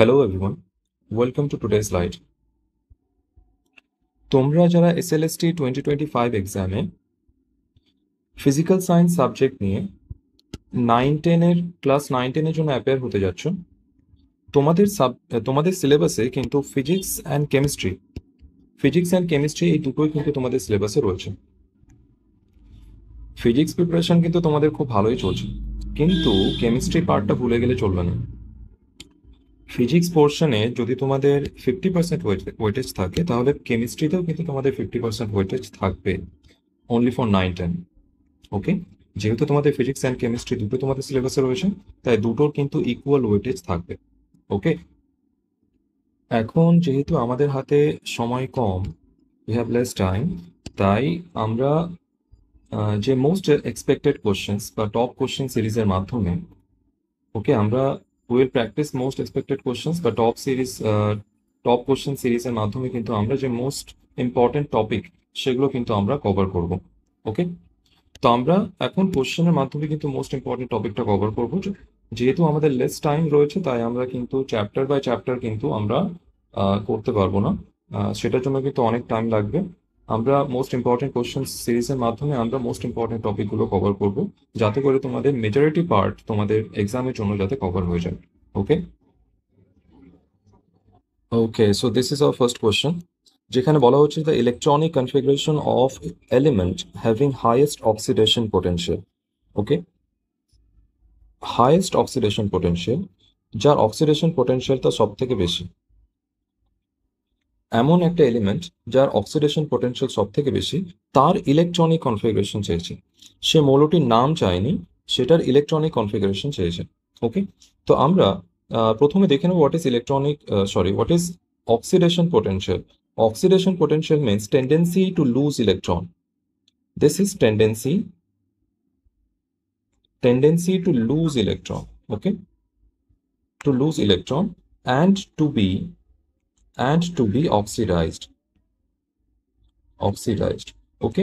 Hello everyone, welcome to today's slide. তোমরা যারা SLST 2025 এক্সামে ফিজিক্যাল সায়েন্স সাবজেক্ট নিয়ে 9-10 ক্লাস 9-10 জন্য অ্যাপিয়ার হতে যাচ্ছ, তোমাদের সিলেবাসে কিন্তু ফিজিক্স অ্যান্ড কেমিস্ট্রি এই দুটোই কিন্তু তোমাদের সিলেবাসে রয়েছে। ফিজিক্স প্রিপারেশন কিন্তু তোমাদের খুব ভালোই চলছে, কিন্তু কেমিস্ট্রি পার্টটা ভুলে গেলে চলবে না। ফিজিক্স পোর্শনে যদি তোমাদের 50% ওয়েটেজ থাকে, তাহলে কেমিস্ট্রিতেও কিন্তু তোমাদের 50% ওয়েটেজ থাকবে, অনলি ফর 9-10। ওকে, যেহেতু তোমাদের ফিজিক্স অ্যান্ড কেমিস্ট্রি দুটো তোমাদের সিলেবাসে রয়েছে, তাই দুটোর কিন্তু ইকুয়াল ওয়েটেজ থাকবে। ওকে, এখন যেহেতু আমাদের হাতে সময় কম, উই হ্যাভ লেস টাইম, তাই আমরা যে মোস্ট এক্সপেক্টেড কোশ্চেন্স বা টপ কোশ্চেন সিরিজের মাধ্যমে, ওকে, আমরা will practice most expected questions বা টপ কোশ্চেন সিরিজের মাধ্যমে কিন্তু আমরা যে মোস্ট ইম্পর্টেন্ট টপিক সেগুলো কিন্তু আমরা কভার করব। ওকে, তো আমরা এখন কোশ্চেনের মাধ্যমে কিন্তু মোস্ট ইম্পর্টেন্ট টপিকটা কভার করবো। যেহেতু আমাদের লেস টাইম রয়েছে, তাই আমরা কিন্তু চ্যাপ্টার বাই চ্যাপ্টার কিন্তু আমরা করতে পারবো না, সেটার জন্য কিন্তু অনেক টাইম লাগবে। আমরা মোস্ট ইম্পর্টেন্ট কোশ্চেন সিরিজের মাধ্যমে আমরা মোস্ট ইম্পর্টেন্ট টপিকগুলো কভার করব, যাতে করে তোমাদের মেজরিটি পার্ট তোমাদের এক্সামের জন্য যাতে কভার হয়ে যায়। Okay okay, so this is our first question, যেখানে বলা হচ্ছে the electronic configuration of element having highest oxidation potential. Okay, highest oxidation potential, যার অক্সিডেশন পোটেনশিয়ালটা সব থেকে বেশি, এমন একটা এলিমেন্ট যার অক্সিডেশন পোটেনশিয়াল সব থেকে বেশি, তার ইলেকট্রনিক কনফিগারেশন চেয়েছে। সে মৌলটির নাম চায়নি, সেটার ইলেকট্রনিক কনফিগারেশন চেয়েছে। ওকে, তো আমরা প্রথমে দেখে নেব what is oxidation potential. Oxidation potential means tendency to lose electron. This is tendency to lose electron. Okay, to lose electron and to be oxidized. ওকে,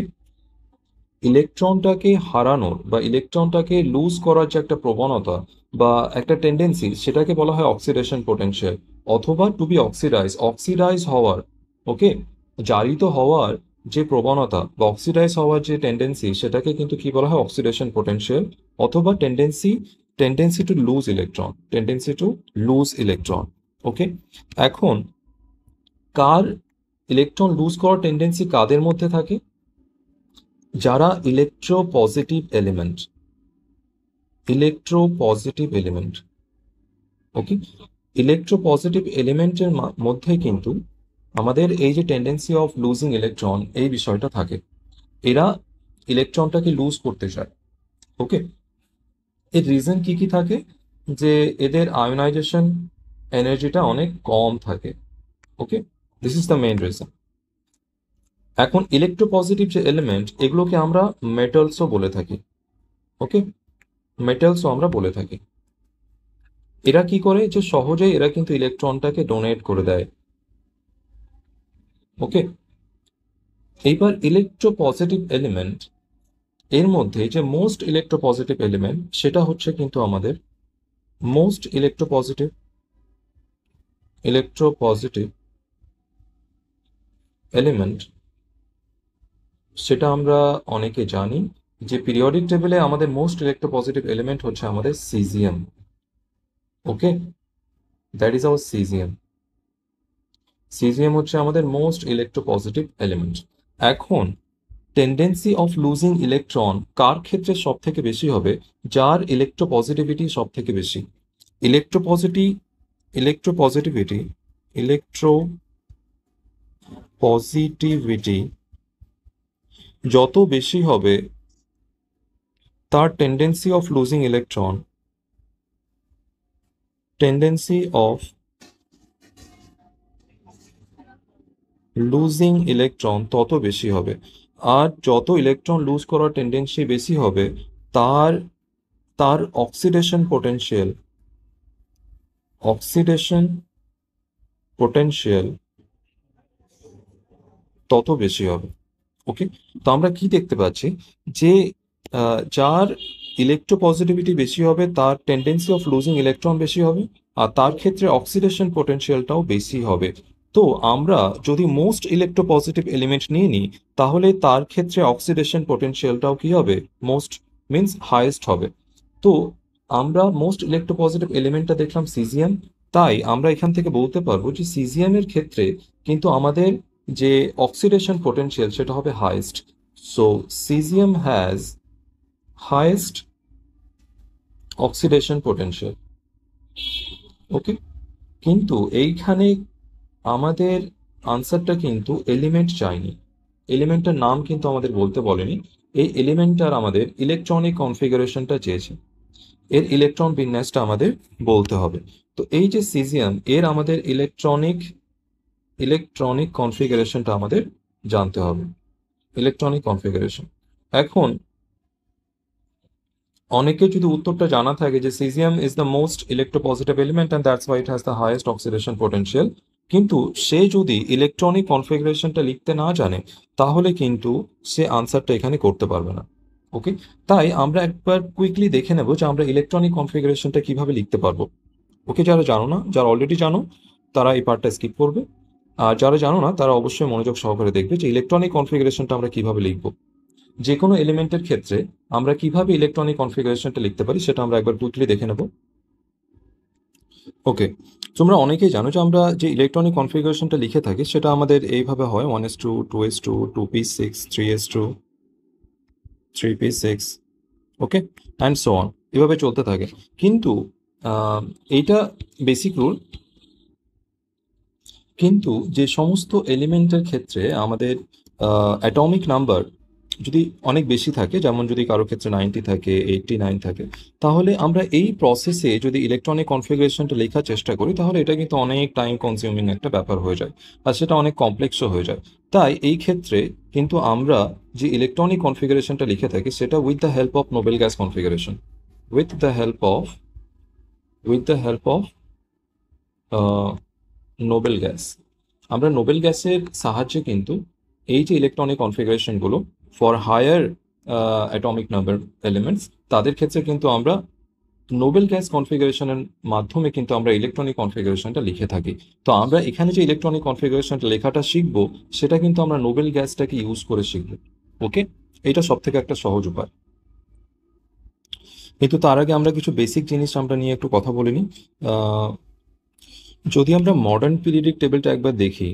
ইলেকট্রনটাকে হারানোর বা ইলেকট্রনটাকে লুজ করার যে একটা প্রবণতা বা একটা টেন্ডেন্সি, সেটাকে বলা হয় অক্সিডেশন পোটেনশিয়াল। অথবা টু বি অক্সিডাইজ হওয়ার, ওকে, জারিত হওয়ার যে প্রবণতা বা অক্সিডাইজ হওয়ার যে টেন্ডেন্সি, সেটাকে কিন্তু কি বলা হয়? অক্সিডেশন পোটেনশিয়াল, অথবা টেন্ডেন্সি টু লুজ ইলেকট্রন। ওকে, এখন কার ইলেকট্রন লুজ করার টেন্ডেন্সি কাদের মধ্যে থাকে? যারা ইলেকট্রোপজিটিভ এলিমেন্ট। ওকে, ইলেকট্রোপজিটিভ এলিমেন্টের মধ্যে কিন্তু আমাদের এই যে টেন্ডেন্সি অফ লুজিং ইলেকট্রন, এই বিষয়টা থাকে। এরা ইলেকট্রনটাকে লুজ করতে চায়। ওকে, এর রিজন কি থাকে? যে এদের আয়োনাইজেশন এনার্জিটা অনেক কম থাকে। Okay, this is the main reason. এখন ইলেকট্রোপজিটিভ যে এলিমেন্ট, এগুলোকে আমরা মেটালসও বলে থাকি। ওকে, মেটালসও আমরা বলে থাকি। এরা কি করে? যে সহজেই এরা কিন্তু ইলেকট্রনটাকে ডোনেট করে দেয়। ওকে, এইবার ইলেকট্রোপজিটিভ এলিমেন্ট, এর মধ্যে যে মোস্ট ইলেকট্রোপজিটিভ এলিমেন্ট, সেটা হচ্ছে কিন্তু আমাদের মোস্ট ইলেকট্রোপজিটিভ এলিমেন্ট, সেটা আমরা অনেকে জানি যে পিরিয়ডিক টেবিলে আমাদের মোস্ট ইলেকট্রোপজিটিভ এলিমেন্ট হচ্ছে আমাদের CGM. Okay, that is hour CGM হচ্ছে আমাদের মোস্ট ইলেকট্রোপজিটিভ এলিমেন্ট। এখন টেন্ডেন্সি অফ লুজিং ইলেকট্রন কার ক্ষেত্রে সব থেকে বেশি হবে? যার ইলেকট্রোপজিটিভিটি সব থেকে বেশি। ইলেকট্রোপজিটিভিটি যত বেশি হবে, তার টেন্ডেন্সি অফ লুজিং ইলেকট্রন তত বেশি হবে। আর যত ইলেকট্রন লুজ করার টেন্ডেন্সি বেশি হবে, তার তার অক্সিডেশন পোটেনশিয়াল তত বেশি হবে। ওকে, তো আমরা কি দেখতে পাচ্ছি? যে যার ইলেকট্রোপজিটিভিটি বেশি হবে তার টেন্ডেন্সি অফ লুজিং ইলেকট্রন বেশি হবে, আর তার ক্ষেত্রে অক্সিডেশন পোটেনশিয়ালটাও বেশি হবে। তো আমরা যদি মোস্ট ইলেকট্রোপজিটিভ এলিমেন্ট নিয়ে নিই, তাহলে তার ক্ষেত্রে অক্সিডেশন পোটেনশিয়ালটাও কি হবে, মোস্ট মিন্স হাইয়েস্ট হবে। তো আমরা মোস্ট ইলেকট্রোপজিটিভ এলিমেন্টটা দেখলাম সিজিএম, তাই আমরা এখান থেকে বলতে পারবো যে সিজিএমের ক্ষেত্রে কিন্তু আমাদের যে অক্সিডেশন পোটেনশিয়াল সেটা হবে highest. So CGM has highest oxidation potential. ওকে, কিন্তু এইখানে আমাদের আনসারটা কিন্তু এলিমেন্ট চাইনি, এলিমেন্টের নাম কিন্তু আমাদের বলতে বলেনি। এই এলিমেন্টটার আমাদের ইলেকট্রনিক কনফিগারেশনটা চেয়েছে, এর ইলেকট্রন বিন্যাসটা আমাদের বলতে হবে। তো এই যে সিজিএম, এর আমাদের ইলেকট্রনিক কনফিগারেশনটা আমাদের জানতে হবে, ইলেকট্রনিক কনফিগারেশন। এখন অনেকের যদি উত্তরটা জানা থাকে যে CGM is the most electropositive element and that's why it has the highest oxidation potential, কিন্তু সে যদি ইলেকট্রনিক কনফিগারেশনটা লিখতে না জানে, তাহলে কিন্তু সে আনসারটা এখানে করতে পারবে না। ওকে, তাই আমরা একবার কুইকলি দেখে নেব যে আমরা ইলেকট্রনিক কনফিগারেশনটা কিভাবে লিখতে পারবো। ওকে, যারা জানো না, যারা অলরেডি জানো তারা এই পার্টটা স্কিপ করবে, আর যারা জানো না তারা অবশ্যই মনোযোগ সহকারে দেখবে যে ইলেকট্রনিক কনফিগারেশনটা আমরা কিভাবে লিখবো। যে কোনো এলিমেন্টের ক্ষেত্রে আমরা কিভাবে ইলেকট্রনিক কনফিগারেশনটা লিখতে পারি সেটা আমরা একবার কুইকলি দেখে নেব। ওকে, তোমরা অনেকেই জানো যে আমরা যে ইলেকট্রনিক কনফিগারেশনটা লিখে থাকি সেটা আমাদের এইভাবে হয় 1s2 2s2 2p6 3s2 3p6, okay, and so on, এভাবে চলতে থাকে। কিন্তু এইটা বেসিক রুল, কিন্তু যে সমস্ত এলিমেন্টের ক্ষেত্রে আমাদের অ্যাটমিক নাম্বার যদি অনেক বেশি থাকে, যেমন যদি কারো ক্ষেত্রে 90 থাকে, 89 থাকে, তাহলে আমরা এই প্রসেসে যদি ইলেকট্রনিক কনফিগারেশনটা লেখার চেষ্টা করি, তাহলে এটা কিন্তু অনেক টাইম কনজিউমিং একটা ব্যাপার হয়ে যায়, আর সেটা অনেক কমপ্লেক্সও হয়ে যায়। তাই এই ক্ষেত্রে কিন্তু আমরা যে ইলেকট্রনিক কনফিগারেশনটা লিখে থাকি সেটা with the help of noble gas configuration, with the help of with the help of noble gas, আমরা নোবেল গ্যাসের সাহায্যে কিন্তু এই যে ইলেকট্রনিক কনফিগারেশনগুলো for higher atomic number elements, তাদের ক্ষেত্রে কিন্তু আমরা নোবেল গ্যাস কনফিগারেশনের মাধ্যমে কিন্তু আমরা ইলেকট্রনিক কনফিগারেশনটা লিখে থাকি। তো আমরা এখানে যে ইলেকট্রনিক কনফিগারেশনটা লেখাটা শিখবো, সেটা কিন্তু আমরা নোবেল গ্যাসটাকে ইউজ করে শিখবো। ওকে, এটা সব থেকে একটা সহজ উপায়। কিন্তু তার আগে আমরা কিছু বেসিক জিনিস আমরা নিয়ে একটু কথা বলে নিই। যদি আমরা মডার্ন পিরিয়ডিক টেবিলটা একবার দেখি,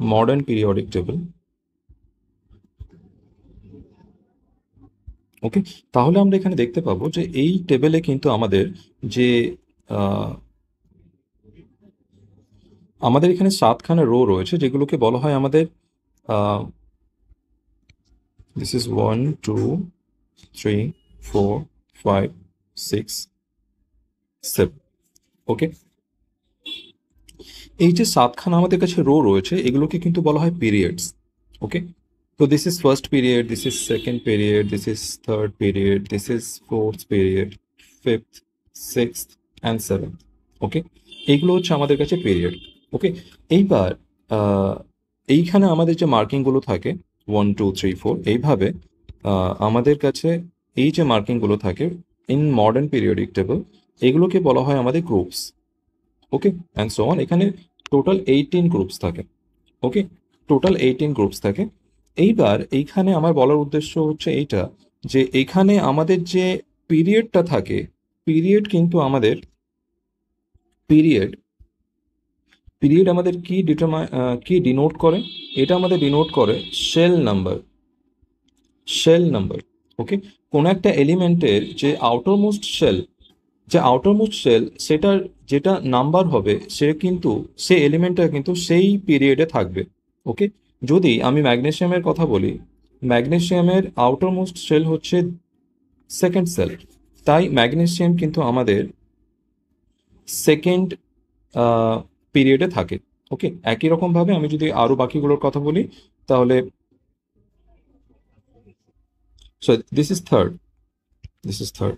মডার্ন পিরিয়ডিক টেবিল, ওকে, তাহলে আমরা এখানে দেখতে পাবো যে এই টেবিলে কিন্তু আমাদের যে আমাদের এখানে 7খানা রো রয়েছে, যেগুলোকে বলা হয় আমাদের দিস ইজ 1 2 3 4 5 6 7, ওকে। এই যে 7খানা আমাদের কাছে রো রয়েছে, এগুলোকে কিন্তু বলা হয় পিরিয়ডস। ওকে, তো this is first period, this is second period, this is third period, this is fourth period, fifth, sixth and seventh. Okay, এইগুলো হচ্ছে আমাদের কাছে পিরিয়ড। ওকে, এইবার এইখানে আমাদের যে মার্কিংগুলো থাকে 1 2 3 4, এইভাবে আমাদের কাছে এই যে মার্কিংগুলো থাকে ইন মডার্ন পিরিয়ডিক টেবল, এগুলোকে বলা হয় আমাদের groups. Okay, and so on. এখানে টোটাল 18 গ্রুপস থাকে। ওকে, টোটাল 18 গ্রুপস থাকে। এইবার এইখানে আমার বলার উদ্দেশ্য হচ্ছে এইটা, যে এখানে আমাদের যে পিরিয়ডটা থাকে, পিরিয়ড কিন্তু আমাদের পিরিয়ড পিরিয়ড আমাদের কি ডিনোট করে, এটা আমাদের ডিনোট করে শেল নাম্বার, শেল নাম্বার। ওকে, কোনো একটা এলিমেন্টের যে আউটারমোস্ট শেল, যে আউটারমোস্ট শেল সেটার যেটা নাম্বার হবে, সে কিন্তু সেই এলিমেন্টটা কিন্তু সেই পিরিয়ডে থাকবে। ওকে, যদি আমি ম্যাগনেসিয়ামের কথা বলি, ম্যাগনেসিয়ামের আউটারমোস্ট শেল হচ্ছে সেকেন্ড সেল, তাই ম্যাগনেসিয়াম কিন্তু আমাদের সেকেন্ড পিরিয়ডে থাকে। ওকে, একই রকমভাবে আমি যদি আরও বাকিগুলোর কথা বলি, তাহলে so this is third, this is third.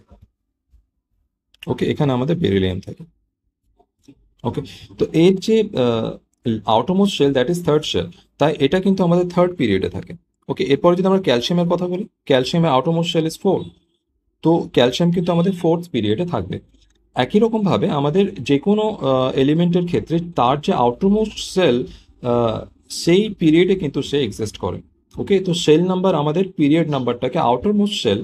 Okay, এখানে আমাদের বেরিলিয়াম থাকে। ওকে, তো এর যে outermost shell that is third shell, তাই এটা কিন্তু আমাদের থার্ড পিরিয়ডে থাকে। ওকে, এরপরে যদি আমরা ক্যালসিয়ামের কথা বলি, ক্যালসিয়ামের আউটারমোস্ট শেল ইজ 4। তো ক্যালসিয়াম কিন্তু আমাদের ফোর্থ পিরিয়ডে থাকবে। একই রকমভাবে আমাদের যে কোনো এলিমেন্টের ক্ষেত্রে তার যে আউটারমোস্ট সেল, সেই পিরিয়ডে কিন্তু সে এক্সিস্ট করে। ওকে, তো সেল নাম্বার আমাদের পিরিয়ড নাম্বারটাকে, আউটারমোস্ট সেল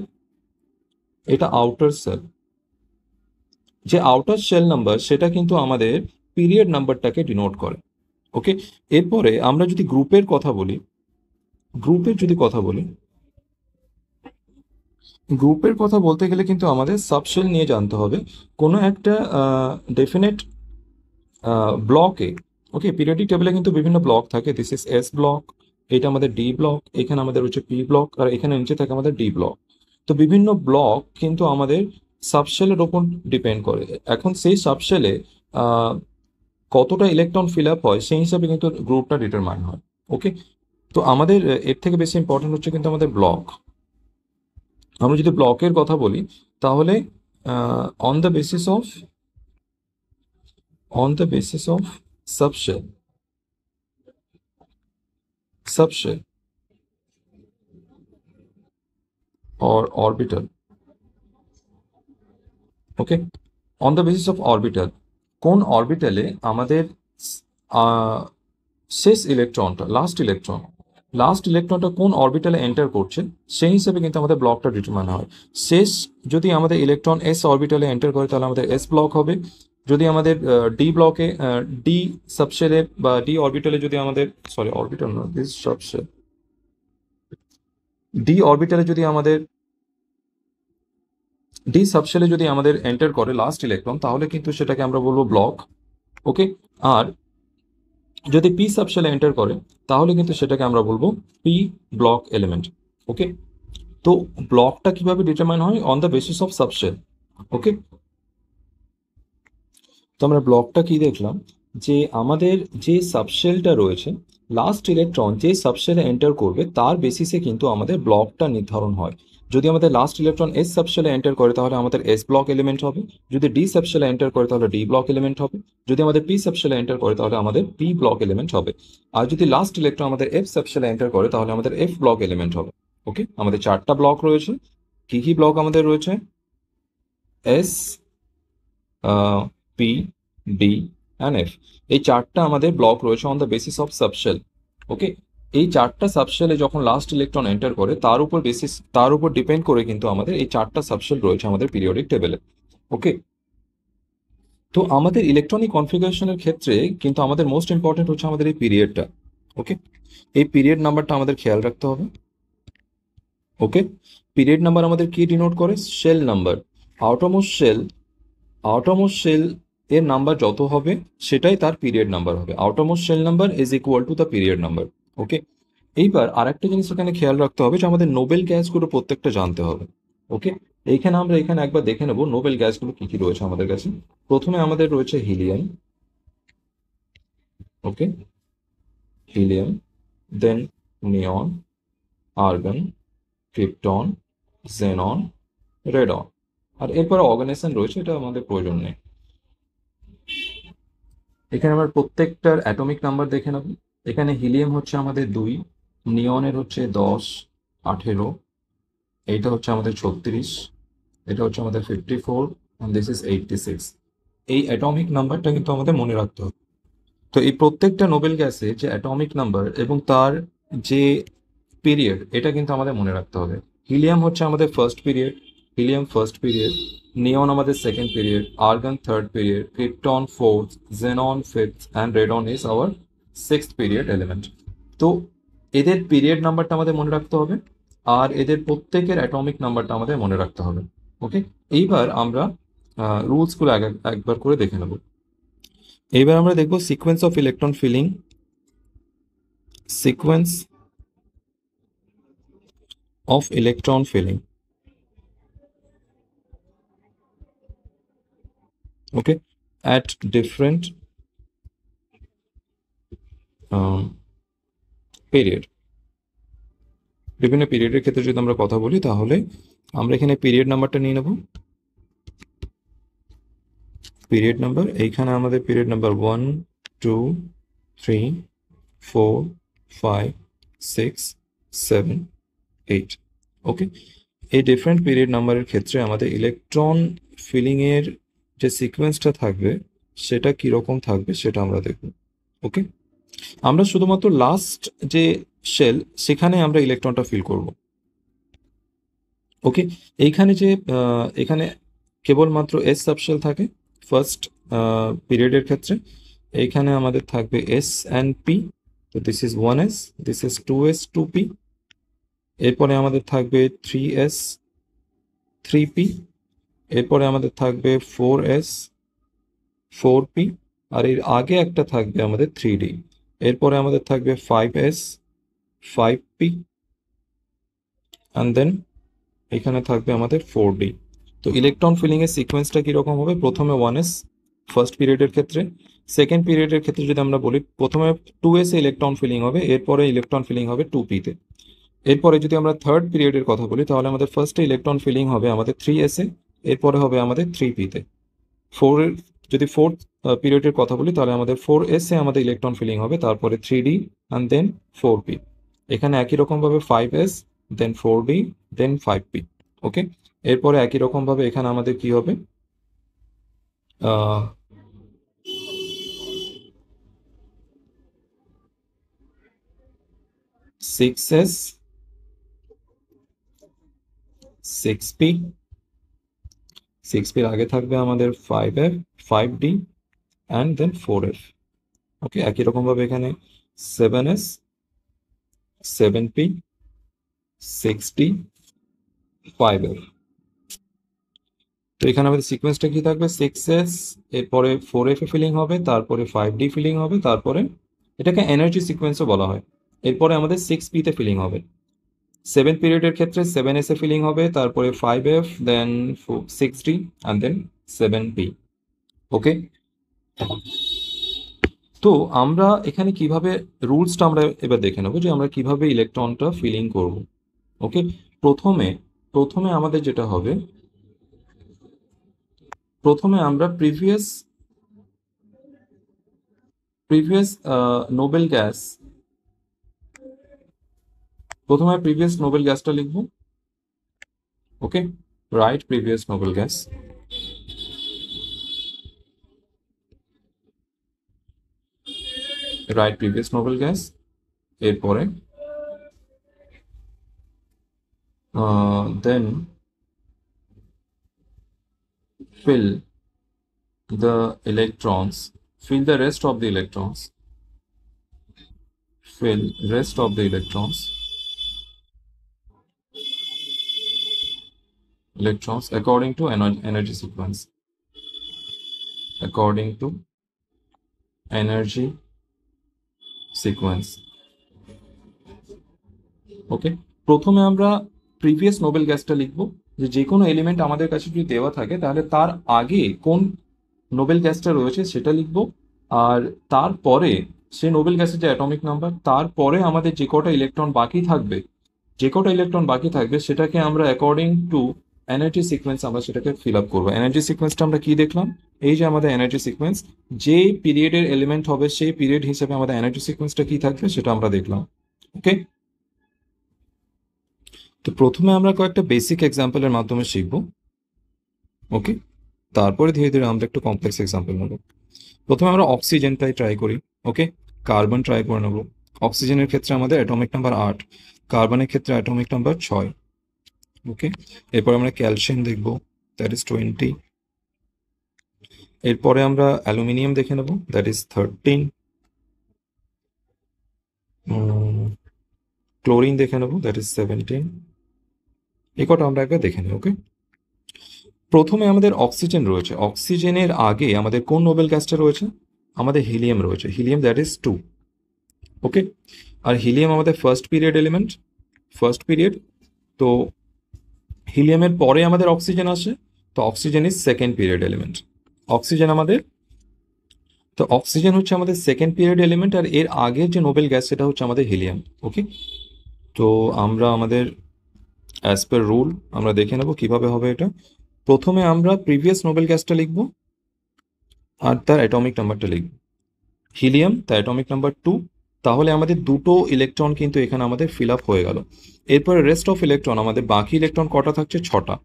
এটা আউটার সেল, যে আউটার সেল নাম্বার সেটা কিন্তু আমাদের পিরিয়ড নাম্বারটাকে ডিনোট করে। ওকে, এরপরে আমরা যদি গ্রুপের কথা বলি, গ্রুপের যদি কথা বলি, গ্রুপের কথা বলতে গেলে কিন্তু আমাদের সাবশেল নিয়ে জানতে হবে। কোনো একটা ডেফিনেট ব্লকে, ওকে, পিরিয়ডিক টেবিলে কিন্তু বিভিন্ন ব্লক থাকে। দিস ইজ এস ব্লক, এটা আমাদের ডি ব্লক, এখানে আমাদের হচ্ছে পি ব্লক, আর এখানে নিচে থাকে আমাদের ডি ব্লক। তো বিভিন্ন ব্লক কিন্তু আমাদের সাবশেলের ওপর ডিপেন্ড করে। এখন সেই সাবশেলে কতটা ইলেকট্রন ফিল আপ হয় সেই হিসাবে কিন্তু গ্রুপটা ডিটারমাইন হয়। ওকে, তো আমাদের এর থেকে বেশি ইম্পর্টেন্ট হচ্ছে কিন্তু আমাদের ব্লক। আমরা যদি ব্লকের কথা বলি তাহলে on the basis of subshell, subshell or orbital, okay, on the basis of orbital, কোন অরবিটালে আমাদের আহ, শেষ ইলেকট্রনটা, লাস্ট ইলেকট্রনটা কোন অরবিটালে এন্টার করছে সেই হিসেবে কিন্তু আমাদের ব্লকটা ডিটারমাইন হয়। শেষ যদি আমাদের ইলেকট্রন এস অরবিটালে এন্টার করে তাহলে আমাদের এস ব্লক হবে। যদি আমাদের ডি ব্লকে, ডি সাবশেলে বা ডি অরবিটালে যদি আমাদের, সরি অরবিটাল না, দিস সাবশেল, ডি অরবিটালে যদি আমাদের, ডি সাবশেলে যদি আমাদের এন্টার করে লাস্ট ইলেকট্রন তাহলে কিন্তু সেটাকে আমরা বলবো ব্লক। ওকে, আর যদি পি সাবশেলে এন্টার করে তাহলে কিন্তু সেটাকে আমরা বলবো পি ব্লক এলিমেন্ট। ওকে, তো ব্লকটা কিভাবে ডিটারমাইন হয়? On the basis of subshell. Okay, তো আমরা ব্লকটা কি দেখলাম, যে আমাদের যে সাবশেলটা রয়েছে, লাস্ট ইলেকট্রন যে সাবশেলে এন্টার করবে তার বেসিসে কিন্তু আমাদের ব্লকটা নির্ধারণ হয়। যদি আমাদের লাস্ট ইলেকট্রন এস সাবশেলে এন্টার করে তাহলে আমাদের এস ব্লক এলিমেন্ট হবে। যদি ডি সাবশেলে এন্টার করে তাহলে ডি ব্লক এলিমেন্ট হবে। যদি আমাদের পি সাবশেলে এন্টার করে তাহলে আমাদের পি ব্লক এলিমেন্ট হবে। আর যদি লাস্ট ইলেকট্রন আমাদের এফ সাবশেলে এন্টার করে তাহলে আমাদের এফ ব্লক এলিমেন্ট হবে। ওকে, আমাদের চারটা ব্লক রয়েছে। কি কি ব্লক আমাদের রয়েছে? S, P, D and F, এই চারটা আমাদের ব্লক রয়েছে on the basis of subshell. Okay, এই চারটা সাবশেলে যখন লাস্ট ইলেকট্রন এন্টার করে তার উপর ডিপেন্ড করে কিন্তু আমাদের এই চারটা সাবশেল রয়েছে আমাদের পিরিয়ডিক টেবিলে। ওকে, তো আমাদের ইলেকট্রনিক কনফিগারেশনের ক্ষেত্রে কিন্তু আমাদের মোস্ট ইম্পর্টেন্ট হচ্ছে আমাদের এই পিরিয়ডটা। ওকে, এই পিরিয়ড নাম্বারটা আমাদের খেয়াল রাখতে হবে। ওকে, পিরিয়ড নাম্বার আমাদের কি ডিনোট করে? Shell number. Outermost shell, outermost shell এর নাম্বার যত হবে সেটাই তার পিরিয়ড নাম্বার হবে। Outermost shell number is equal to the period number. Okay, এইবার আরেকটা জিনিস এখানে খেয়াল রাখতে হবে যে আমাদের নোবেল গ্যাসগুলো প্রত্যেকটা জানতে হবে। ওকে, এখানে একবার দেখে নেব নোবেল গ্যাসগুলো কি কি রয়েছে আমাদের কাছে। প্রথমে আমাদের রয়েছে হিলিয়াম। ওকে, হিলিয়াম, দেন নিয়ন, আর্গন, ক্রিপ্টন, জেনন, রেডন, আর এরপরে অর্গানাইজেশন রয়েছে, এটা আমাদের প্রয়োজন নেই। এখানে আমরা প্রত্যেকটার অ্যাটমিক নাম্বার দেখে নেব। এখানে হিলিয়াম হচ্ছে আমাদের 2, নিয়নের হচ্ছে 10, 18, এইটা হচ্ছে আমাদের 36, এটা হচ্ছে আমাদের 54, দিস ইজ 86। এই অ্যাটমিক নাম্বারটা কিন্তু আমাদের মনে রাখতে হবে। তো এই প্রত্যেকটা নোবেল গ্যাসে যে অ্যাটমিক নাম্বার এবং তার যে পিরিয়ড, এটা কিন্তু আমাদের মনে রাখতে হবে। হিলিয়াম হচ্ছে আমাদের first period, helium first period, neon আমাদের second period, argon third period, krypton fourth, xenon fifth and radon is our sixth period element. তো এদের পিরিয়ড নাম্বারটা আমাদের মনে রাখতে হবে আর এদের প্রত্যেকের অ্যাটমিক নাম্বারটা আমাদের মনে রাখতে হবে। ওকে, এইবার আমরা রুলসগুলো একবার করে দেখে নেব। এইবার আমরা দেখব sequence of electron filling, sequence of electron filling. Okay, at different period, বিভিন্ন পিরিয়ডের ক্ষেত্রে যদি আমরা কথা বলি তাহলে আমরা এখানে পিরিয়ড নাম্বারটা নিয়ে নেব। পিরিয়ড নাম্বার, এইখানে আমাদের পিরিয়ড নাম্বার 1, 2, 3, 4, 5, 6, 7, 8। ওকে, এই ডিফারেন্ট পিরিয়ড নাম্বারের ক্ষেত্রে আমাদের ইলেকট্রন ফিলিং এর যে সিকোয়েন্সটা থাকবে সেটা কিরকম থাকবে সেটা আমরা দেখব। ওকে, আমরা শুধুমাত্র লাস্ট যে শেল সেখানে আমরা ইলেকট্রনটা ফিল করব। ওকে, এইখানে যে এখানে কেবলমাত্র এস সাবশেল থাকে ফার্স্ট পিরিয়ডের ক্ষেত্রে। এইখানে আমাদের থাকবে এস অ্যান্ড পি। তো this is 1s, this is 2s 2p। এরপরে আমাদের থাকবে 3s 3p। এরপরে আমাদের থাকবে 4s 4p। আর এর আগে একটা থাকবে আমাদের 3d। এরপরে আমাদের থাকবে 5s 5p। অ্যান্ড দেন এখানে থাকবে আমাদের 4d। তো ইলেকট্রন ফিলিং এর সিকোয়েন্সটা কিরকম হবে? প্রথমে 1s ফার্স্ট পিরিয়ডের ক্ষেত্রে, সেকেন্ড পিরিয়ডের ক্ষেত্রে যদি আমরা বলি প্রথমে 2s এ ইলেকট্রন ফিলিং হবে, এরপরে ইলেকট্রন ফিলিং হবে 2p তে। এরপরে যদি আমরা থার্ড পিরিয়ডের কথা বলি তাহলে আমাদের ফার্স্টে ইলেকট্রন ফিলিং হবে আমাদের 3s এ, এরপরে হবে আমাদের 3p তে। যদি ফোর্থ পিরিয়ডের কথা বলি তাহলে আমাদের 4s এ আমাদের ইলেকট্রন ফিলিং হবে, তারপরে 3d অ্যান্ড দেন 4p। এখানে একই রকম ভাবে 5s দেন 4d দেন 5p। ওকে, এরপরে একই রকম ভাবে এখানে আমাদের কি হবে, 6s 6p। 6p এর আগে থাকবে আমাদের 5f 5d and then 4f। ওকে, একই রকম ভাবে এখানে 7s 7p 6d 5f। তো এখানে আমাদের সিকোয়েন্সটা কি থাকবে? 6s, এরপরে 4f এ ফিলিং হবে, তারপরে 5d ফিলিং হবে, তারপরে এটাকে এনার্জি সিকোয়েন্সও বলা হয়। এরপরে আমাদের 6p তে ফিলিং হবে। 7 পিরিয়ডের ক্ষেত্রে 7s এ ফিলিং হবে, তারপরে 5f then 6d and then 7p। ওকে, তো আমরা এখানে কিভাবে রুলসটা আমরা এবার দেখে নেবো যে আমরা কিভাবে ইলেকট্রনটা ফিলিং করব। ওকে, প্রথমে প্রথমে আমাদের যেটা হবে, প্রথমে আমরা প্রিভিয়াস নোবেল গ্যাস, প্রথমে প্রিভিয়াস নোবেল গ্যাসটা লিখব। Okay, right previous noble gas. Right previous noble gas. এরপরে then fill the electrons, fill the rest of the electrons, fill rest of the electrons according to energy sequence, according to energy sequence। ওকে, প্রথমে আমরা previous noble গ্যাসটা লিখব, যে কোনো element আমাদের কাছে যদি দেওয়া থাকে তাহলে তার আগে কোন নোবেল গ্যাসটা রয়েছে সেটা লিখব, আর তারপরে সে নোবেল গ্যাসের যে অ্যাটমিক নাম্বার, তারপরে আমাদের যে কটা ইলেকট্রন বাকি থাকবে, সেটাকে আমরা অ্যাকর্ডিং টু এনার্জি সিকোয়েন্স আমরা সেটাকে ফিল আপ করবো। এনার্জি সিকোয়েন্সটা আমরা কি দেখলাম? এই যে আমাদের এনার্জি সিকোয়েন্স, যে পিরিয়ডের এলিমেন্ট হবে সেই পিরিয়ড হিসেবে আমাদের এনার্জি সিকোয়েন্সটা কি থাকবে সেটা আমরা দেখলাম। ওকে, তো প্রথমে আমরা কয়েকটা বেসিক এক্সাম্পলের মাধ্যমে শিখব। ওকে, তারপরে ধীরে ধীরে আমরা একটু কমপ্লেক্স এক্সাম্পল নেব। প্রথমে আমরা অক্সিজেনটাই ট্রাই করি। ওকে, কার্বন ট্রাই করে নেব। অক্সিজেনের ক্ষেত্রে আমাদের অ্যাটমিক নাম্বার 8, কার্বনের ক্ষেত্রে অ্যাটমিক নাম্বার 6। ওকে, এরপর আমরা ক্যালসিয়াম দেখব, দ্যাট ইজ 20। এরপরে আমরা অ্যালুমিনিয়াম দেখে নেব, দ্যাট ইজ 13। ক্লোরিন দেখে নেব, দ্যাট ইজ 17। এই কটা আমরা একবার দেখে নিই। ওকে, প্রথমে আমাদের অক্সিজেন রয়েছে, অক্সিজেনের আগে আমাদের কোন নোবেল গ্যাসটা রয়েছে? আমাদের হিলিয়াম রয়েছে, হিলিয়াম দ্যাট ইজ 2। ওকে, আর হিলিয়াম আমাদের first period element, first period. তো হিলিয়ামের পরে আমাদের অক্সিজেন আসে, তো oxygen is second period element. Oxygen আমাদের, তো অক্সিজেন হচ্ছে আমাদের সেকেন্ড পিরিয়ড এলিমেন্ট, আর এর আগের যে নোবেল গ্যাস সেটা হচ্ছে আমাদের হিলিয়াম। ওকে, তো আমরা আমাদের অ্যাজ পার রুল আমরা দেখে নেব কিভাবে হবে এটা। প্রথমে আমরা প্রিভিয়াস নোবেল গ্যাসটা লিখব আর তার অ্যাটমিক নাম্বারটা লিখব। হিলিয়াম তার অ্যাটমিক নাম্বার 2, তাহলে আমাদের দুটো ইলেকট্রন কিন্তু এখানে আমাদের ফিল আপ হয়ে গেল। এরপরে রেস্ট অফ ইলেকট্রন, আমাদের বাকি ইলেকট্রন কটা থাকছে? 6টা।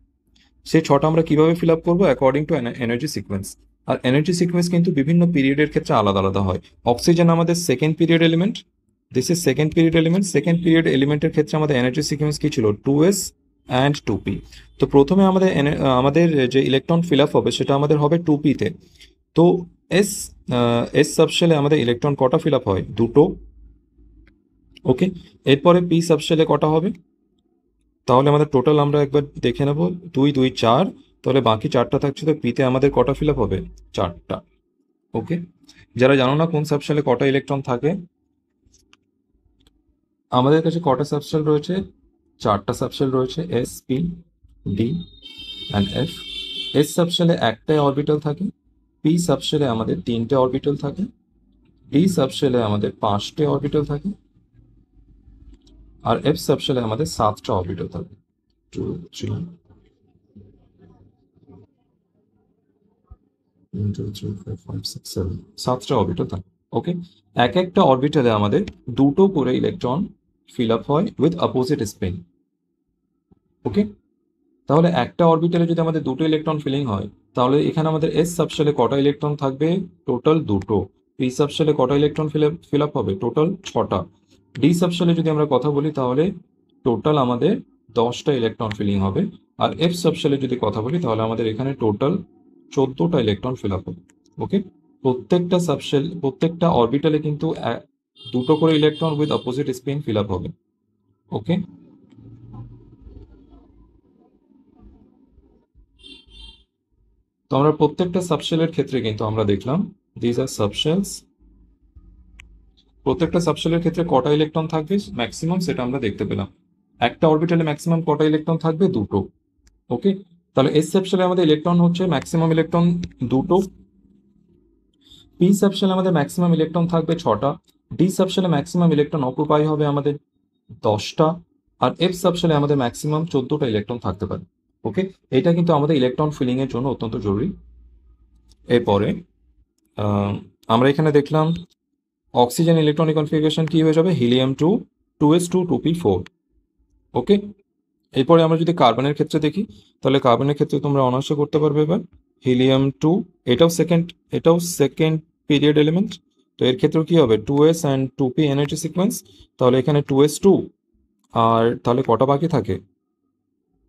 সেই 6টা আমরা কিভাবে ফিল আপ করবো? According to energy sequence. আর এনার্জি সিকোয়েন্স কিন্তু বিভিন্ন পিরিয়ডের ক্ষেত্রে আলাদা আলাদা হয়। অক্সিজেন আমাদের second period element, this is second period element. Second period এলিমেন্টের ক্ষেত্রে আমাদের এনার্জি সিকোয়েন্স কি ছিল? 2s and 2p। তো প্রথমে আমাদের যে ইলেকট্রন ফিল আপ হবে সেটা আমাদের হবে 2p তে। তো এস এস সাবশেলে আমাদের ইলেকট্রন কটা ফিল আপ হয়? দুটো। ওকে, এরপরে পি সাবশেলে কটা হবে? তাহলে আমাদের টোটাল আমরা একবার দেখে নেব, 2 2 4। তাহলে বাকি 4টা থাকছে, তো পিতে আমাদের কটা ফিল আপ হবে? 4টা। ওকে, যারা জানো না কোন সাবশেলে কটা ইলেকট্রন থাকে, আমাদের কাছে কটা সাবশেল রয়েছে? 4টা সাবশেল রয়েছে, S, P, D and F. S সাবশেলে একটাই অরবিটাল থাকে, পি সাবশেলে আমাদের 3টে অরবিটাল থাকে, ডি সাবশেলে আমাদের 5টে অরবিটাল থাকে, আর এফ সাবশেলে আমাদের 7টা অরবিটাল থাকে। 2 3 1 2 3 4 5 6 7, 7টা অরবিটাল থাকে। ওকে, এক একটা অরবিটালে আমাদের দুটো করে ইলেকট্রন ফিল আপ হয় উইথ অপোজিট স্পিন। ওকে, তাহলে একটা অরবিটালে যদি আমাদের দুটো ইলেকট্রন ফিলিং হয়, তাহলে এখানে আমাদের এস সাবশেলে কটা ইলেকট্রন থাকবে? টোটাল দুটো। পি সাবশেলে কটা ইলেকট্রন ফিল আপ হবে? টোটাল 6টা। ডি সাবশেলে যদি আমরা কথা বলি তাহলে টোটাল আমাদের 10টা ইলেকট্রন ফিলিং হবে। আর এফ সাবশেলে যদি কথা বলি তাহলে আমাদের এখানে টোটাল 14টা ইলেকট্রন ফিল আপ হবে। ওকে, প্রত্যেকটা সাবশেল, প্রত্যেকটা অরবিটালে কিন্তু দুটো করে electron with opposite spin fill up হবে। ওকে, তো আমরা প্রত্যেকটা সাবশেলের ক্ষেত্রে কিন্তু আমরা দেখলাম দিজ আর সাবশেলস। প্রত্যেকটা সাবশেলের ক্ষেত্রে কটা ইলেকট্রন থাকবে ম্যাক্সিমাম সেটা আমরা দেখতে পেলাম। একটা অরবিটালে ম্যাক্সিমাম কটা ইলেকট্রন থাকবে? দুটো। ওকে, তাহলে এস সাবশেলে আমাদের ইলেকট্রন হচ্ছে ম্যাক্সিমাম ইলেকট্রন দুটো। পি সাবশেলে আমাদের ম্যাক্সিমাম ইলেকট্রন থাকবে 6টা। ডি সাবশেলে ম্যাক্সিমাম ইলেকট্রন অকুপাই হবে আমাদের 10টা। আর এফ সাবশেলে আমাদের ম্যাক্সিমাম 14টা ইলেকট্রন থাকতে পারে। ওকে, এটা কিন্তু আমাদের ইলেকট্রন ফিলিং এর জন্য অত্যন্ত জরুরি। এরপরে আমরা এখানে দেখলাম অক্সিজেন ইলেকট্রনিক কনফিগারেশন কি হয়ে যাবে? Helium 2 2s2 2p4। ওকে, এরপরে আমরা যদি কার্বনের ক্ষেত্রে দেখি, তাহলে কার্বনের ক্ষেত্রে তোমরা অনার্সও করতে পারবে এবার। হিলিয়াম 2, এটাও সেকেন্ড পিরিয়ড এলিমেন্ট। তো এর ক্ষেত্রেও কি হবে? 2s and 2p energy sequence. তাহলে এখানে 2s2, আর তাহলে কটা বাকি থাকে?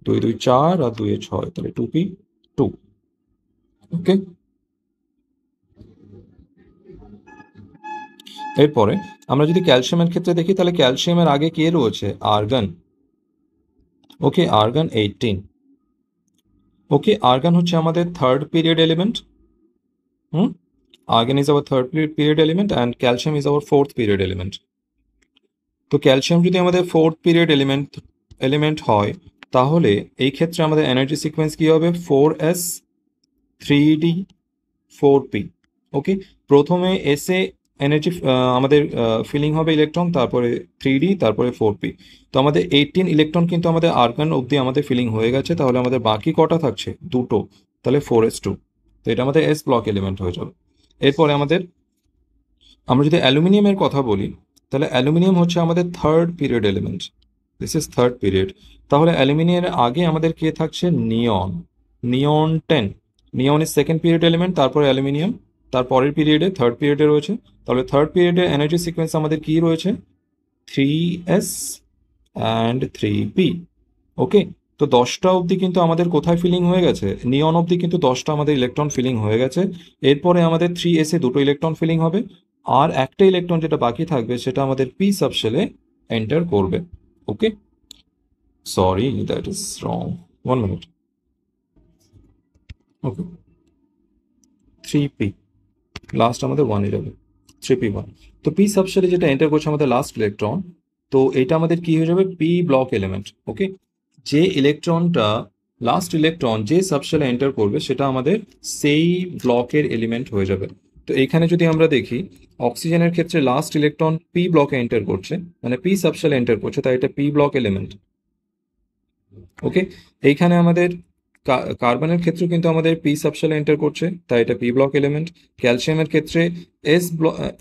2 2 4 আর 2 6, তাহলে 2p2। ওকে, এরপরে আমরা যদি ক্যালসিয়ামের ক্ষেত্রে দেখি, তাহলে ক্যালসিয়ামের আগে কে রয়েছে? আর্গন। ওকে, আর্গন 18। ওকে, আর্গন হচ্ছে আমাদের third period element. Hmm, argon is our third period element and calcium is our fourth period element. তো ক্যালসিয়াম যদি আমাদের ফোর্থ পিরিয়ড এলিমেন্ট হয়, তাহলে এই ক্ষেত্রে আমাদের এনার্জি সিকোয়েন্স কি হবে? 4s 3d 4p। ওকে, প্রথমে এসে এনার্জি আমাদের ফিলিং হবে ইলেকট্রন, তারপরে 3d, তারপরে 4p। তো আমাদের 18 ইলেকট্রন কিন্তু আমাদের আর্গন অবধি আমাদের ফিলিং হয়ে গেছে। তাহলে আমাদের বাকি কটা থাকছে? দুটো। তাহলে 4s2। তো এটা আমাদের এস ব্লক এলিমেন্ট হয়ে যাবে। এরপরে আমরা যদি অ্যালুমিনিয়ামের কথা বলি, তাহলে অ্যালুমিনিয়াম হচ্ছে আমাদের third period element. This is third period. তাহলে অ্যালুমিনিয়ামের আগে আমাদের কে থাকছে? নিয়ন। নিয়ন 10। নিয়ন ইজ সেকেন্ড পিরিয়ড এলিমেন্ট, তারপরে অ্যালুমিনিয়াম তারপরের পিরিয়ডে, থার্ড পিরিয়ডে রয়েছে। তাহলে থার্ড পিরিয়ডে এনার্জি সিকোয়েন্স আমাদের কি রয়েছে? 3s and 3p। ওকে, তো 10টা অবধি কিন্তু আমাদের কোথায় ফিলিং হয়ে গেছে? নিয়ন অবধি কিন্তু 10টা আমাদের ইলেকট্রন ফিলিং হয়ে গেছে। এরপরে আমাদের 3s এ দুটো ইলেকট্রন ফিলিং হবে, আর একটা ইলেকট্রন যেটা বাকি থাকবে সেটা আমাদের পি সাবশেলে এন্টার করবে। Okay, sorry that is wrong, 1 minute. Okay, 3p, last আমাদের 1 যাবে, 3p1। তো পি সাবশেলে যেটা এন্টার করছে আমাদের লাস্ট ইলেকট্রন, তো এটা আমাদের কি হয়ে যাবে? P block element. ওকে, যে ইলেকট্রনটা লাস্ট ইলেকট্রন যে সাবশেলে এন্টার করবে সেটা আমাদের সেই ব্লকের এলিমেন্ট হয়ে যাবে। তো এখানে যদি আমরা দেখি, অক্সিজেনের ক্ষেত্রে লাস্ট ইলেকট্রন পি ব্লকে এন্টার করছে, মানে পি সাবশেলে এন্টার করছে, তাই এটা পি ব্লক এলিমেন্ট। ওকে, এইখানে আমাদের কার্বনের ক্ষেত্রে কিন্তু আমাদের পি সাবশেলে এন্টার করছে, তাই এটা পি ব্লক এলিমেন্ট। ক্যালসিয়ামের ক্ষেত্রে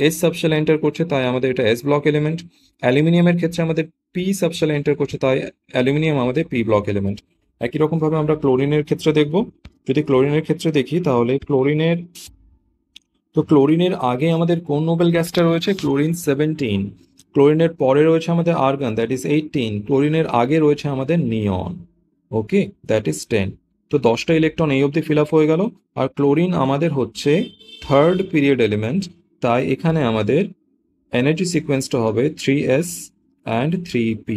এস সাবশেলে এন্টার করছে, তাই আমাদের এটা এস ব্লক এলিমেন্ট। অ্যালুমিনিয়ামের ক্ষেত্রে আমাদের পি সাবশেলে এন্টার করছে, তাই অ্যালুমিনিয়াম আমাদের পি ব্লক এলিমেন্ট। একই রকম ভাবে আমরা ক্লোরিনের ক্ষেত্রে দেখব। যদি ক্লোরিনের ক্ষেত্রে দেখি তাহলে ক্লোরিনের আগে আমাদের কোন নোবেল গ্যাসটা রয়েছে? ক্লোরিন 17। ক্লোরিনের পরে রয়েছে আমাদের আর্গন, দ্যাট ইজ 18। ক্লোরিনের আগে রয়েছে আমাদের নিয়ন, ওকে, দ্যাট ইজ 10। তো 10টা ইলেকট্রন এই অবধি ফিল আপ হয়ে গেল। আর ক্লোরিন আমাদের হচ্ছে থার্ড পিরিয়ড এলিমেন্ট, তাই এখানে আমাদের এনার্জি সিকোয়েন্সটা হবে 3s অ্যান্ড 3p।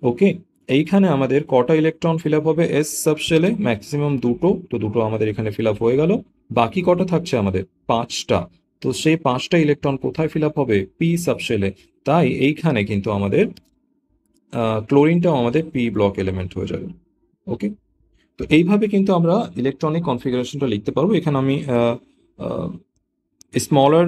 ওকে, এইখানে আমাদের কটা ইলেকট্রন ফিল আপ হবে? এস সাবশেলে ম্যাক্সিমাম দুটো, তো দুটো আমাদের এখানে ফিল আপ হয়ে গেল। বাকি কটা থাকছে আমাদের? 5টা। তো সেই 5টা ইলেকট্রন কোথায় ফিল আপ হবে? পি সাবশেলে। তাই এইখানে কিন্তু আমাদের ক্লোরিনটাও আমাদের পি ব্লক এলিমেন্ট হয়ে যাবে। ওকে, তো এইভাবে কিন্তু আমরা ইলেকট্রনিক কনফিগারেশনটা লিখতে পারবো। এখানে আমি স্মলার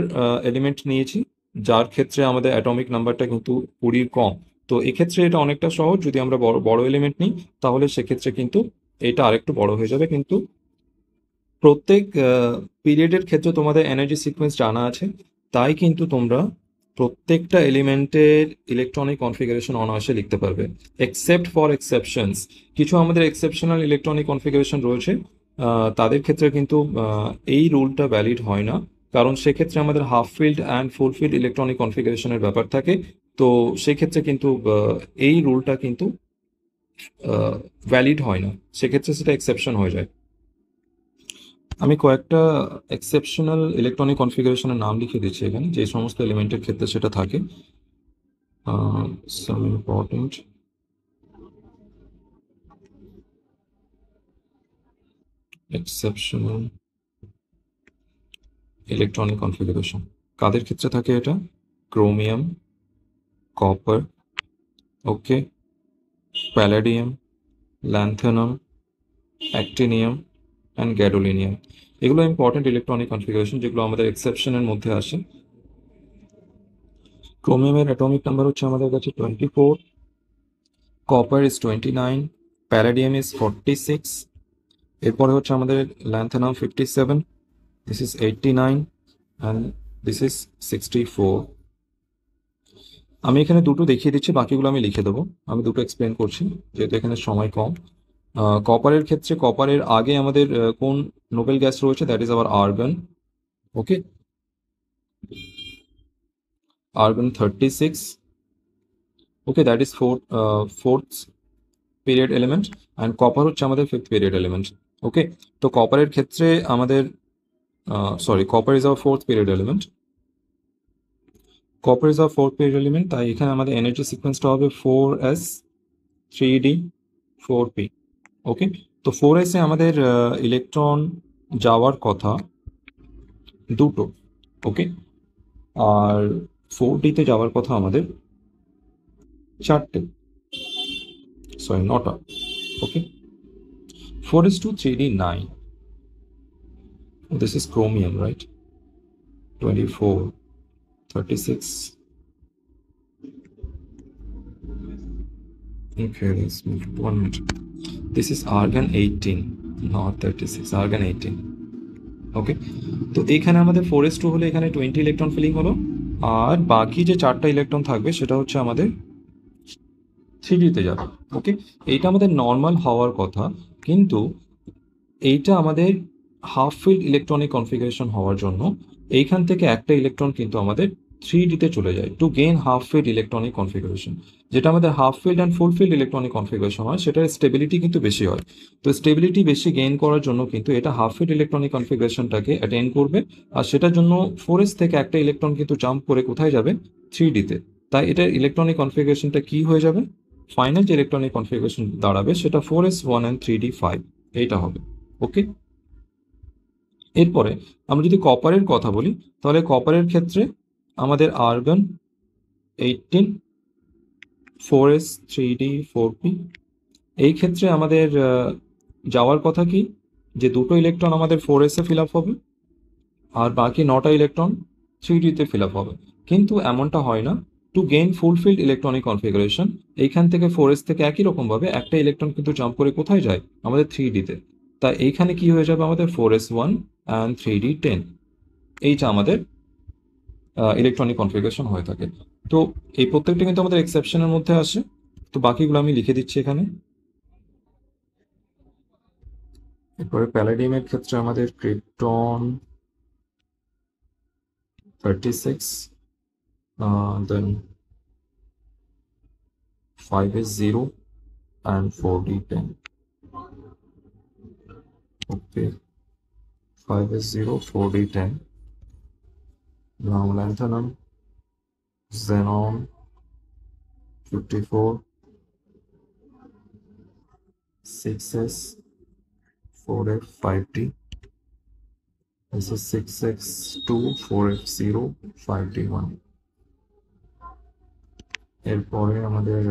এলিমেন্ট নিয়েছি, যার ক্ষেত্রে আমাদের অ্যাটমিক নাম্বারটা কিন্তু 20 কম। তো এক্ষেত্রে এটা অনেকটা সহজ। যদি আমরা বড় বড় এলিমেন্ট নিই তাহলে সেক্ষেত্রে কিন্তু এটা আরেকটু বড় হয়ে যাবে। কিন্তু প্রত্যেক পিরিয়ডের ক্ষেত্রে তোমাদের এনার্জি সিকোয়েন্স জানা আছে, তাই কিন্তু তোমরা প্রত্যেকটা এলিমেন্টের ইলেকট্রনিক কনফিগারেশন অনায়াসে লিখতে পারবে, এক্সেপ্ট ফর এক্সেপশনস। কিছু আমাদের এক্সেপশনাল ইলেকট্রনিক কনফিগারেশন রয়েছে, তাদের ক্ষেত্রে কিন্তু এই রুলটা ভ্যালিড হয় না, কারণ সেক্ষেত্রে আমাদের half filled and full filled electronic কনফিগারেশনের ব্যাপার থাকে। তো সেক্ষেত্রে কিন্তু এই রুলটা কিন্তু ভ্যালিড হয় না, সেক্ষেত্রে সেটা এক্সেপশন হয়ে যায়। আমি কয়েকটা এক্সেপশনাল ইলেকট্রনিক কনফিগারেশনের নাম লিখে দিচ্ছি এখানে, যে সমস্ত এলিমেন্টের ক্ষেত্রে সেটা থাকে। Some important exceptional electronic configuration কাদের ক্ষেত্রে থাকে? এটা chromium, copper, okay, palladium, lanthanum, actinium and gadolinium. এগুলো ইম্পর্টেন্ট ইলেকট্রনিক কনফিগারেশন যেগুলো আমাদের এক্সেপশনের মধ্যে আসে। ক্রোমিয়ামের অ্যাটমিক নাম্বার হচ্ছে আমাদের কাছে 24, কপার ইজ 29, প্যালাডিয়াম ইজ 46, এরপরে হচ্ছে আমাদের ল্যান্থেনাম 57, this is 89 and this is 64। আমি এখানে দুটো দেখিয়ে দিচ্ছি, বাকিগুলো আমি লিখে দেবো। আমি দুটো এক্সপ্লেন করছি যেহেতু এখানে সময় কম। কপারের ক্ষেত্রে কপারের আগে আমাদের কোন নোবেল গ্যাস রয়েছে? That is hour argon, okay, argon 36, okay, that is fourth period element, and copper হচ্ছে আমাদের ফিফথ পিরিয়ড এলিমেন্ট। ওকে, তো কপারের ক্ষেত্রে আমাদের copper is our fourth period element. Copper is our fourth period element, তাই এখানে আমাদের এনার্জি সিকোয়েন্সটা হবে 4s 3d 4p। ওকে, তো 4s এ আমাদের ইলেকট্রন যাওয়ার কথা দুটো, ওকে, আর 4d তে যাওয়ার কথা আমাদের 4টে, sorry 9টা। Okay, 4s2 3d 9, this is chromium, right? 24, 36. Okay, let's move 1 minute. This is argon 18, not 36, argon 18. ওকে, তো এখানে আমাদের 4s2 হলে এখানে 20 ইলেকট্রন ফিলিং হলো, আর বাকি যে 4টা ইলেকট্রন থাকবে সেটা হচ্ছে আমাদের 3d তে যাবে। ওকে, এইটা আমাদের নর্মাল হওয়ার কথা, কিন্তু এইটা আমাদের হাফ ফিল্ড ইলেকট্রনিক কনফিগারেশন হওয়ার জন্য এইখান থেকে একটা ইলেকট্রন কিন্তু আমাদের 3d তে চলে যায় to gain half field electronic configuration. যেটা আমাদের half filled and full filled electronic configuration হয় সেটার স্টেবিলিটি কিন্তু বেশি হয়। তো স্টেবিলিটি বেশি গেইন করার জন্য কিন্তু এটা হাফ ফিল্ড ইলেকট্রনিক কনফিগারেশনটাকে অ্যাটেন্ড করবে, আর সেটার জন্য 4s থেকে একটা ইলেকট্রন কিন্তু জাম্প করে কোথায় যাবে? 3d তে। তাই এটার ইলেকট্রনিক কনফিগারেশনটা কি হয়ে যাবে? ফাইনাল যে ইলেকট্রনিক কনফিগারেশন দাঁড়াবে সেটা 4s1 and 3d 5, এইটা হবে। ওকে, এরপরে আমরা যদি কপারের কথা বলি তাহলে কপারের ক্ষেত্রে আমাদের আর্গন 18, 4s 3d 4p। এই ক্ষেত্রে আমাদের যাওয়ার কথা কি? যে দুটো ইলেকট্রন আমাদের 4s এ ফিল আপ হবে, আর বাকি 9টা ইলেকট্রন 3d তে ফিল আপ হবে। কিন্তু এমনটা হয় না। To gain fulfilled electronic configuration এইখান থেকে 4s থেকে একই রকম ভাবে একটা ইলেকট্রন কিন্তু জাম্প করে কোথায় যায়? আমাদের 3d তে। তা এইখানে কি হয়ে যাবে আমাদের 4s1 অ্যান্ড 3d10, এইটা আমাদের ইলেকট্রনিক কনফিগারেশন হয়ে থাকে। তো এই প্রত্যেকটা কিন্তু আমাদের এক্সেপশনের মধ্যে আসে। তো বাকিগুলো আমি লিখে দিচ্ছি এখানে। এরপরে প্যালাডিয়ামের ক্ষেত্রে আমাদের krypton 36, then 5s0 and 4d10. Okay, 5s0, 4d10. Now lanthanum, xenon 54, 6s, 4f, 5d. This is 6x2, 4f0, 5d1. এরপরে আমাদের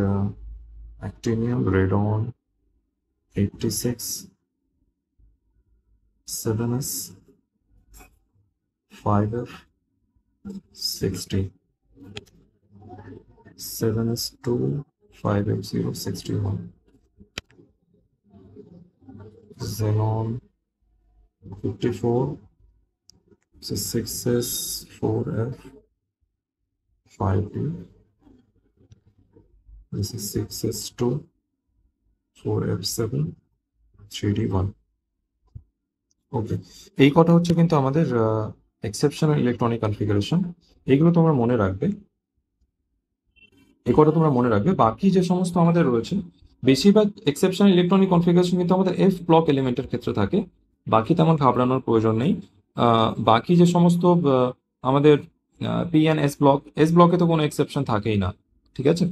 actinium radon 86, 7s, 5f, 60, 7s2, 5f0, 61. Xenon 54, so 6s, 4f, 5d. This is 6s2, 4f7, 3d1. ওকে, এই কটা হচ্ছে কিন্তু আমাদের exceptional electronic configuration. এইগুলো তোমরা মনে রাখবে, এই কটা তোমরা মনে রাখবে। বাকি যে সমস্ত আমাদের রয়েছে, বেশিরভাগ এক্সেপশনাল ইলেকট্রনিক কনফিগারেশন কিন্তু আমাদের এফ ব্লক এলিমেন্টের ক্ষেত্রে থাকে। বাকি তেমন ঘাবড়ানোর প্রয়োজন নেই। বাকি যে সমস্ত আমাদের পি অ্যান্ড এস ব্লকে তো কোনো এক্সেপশন থাকেই না, ঠিক আছে?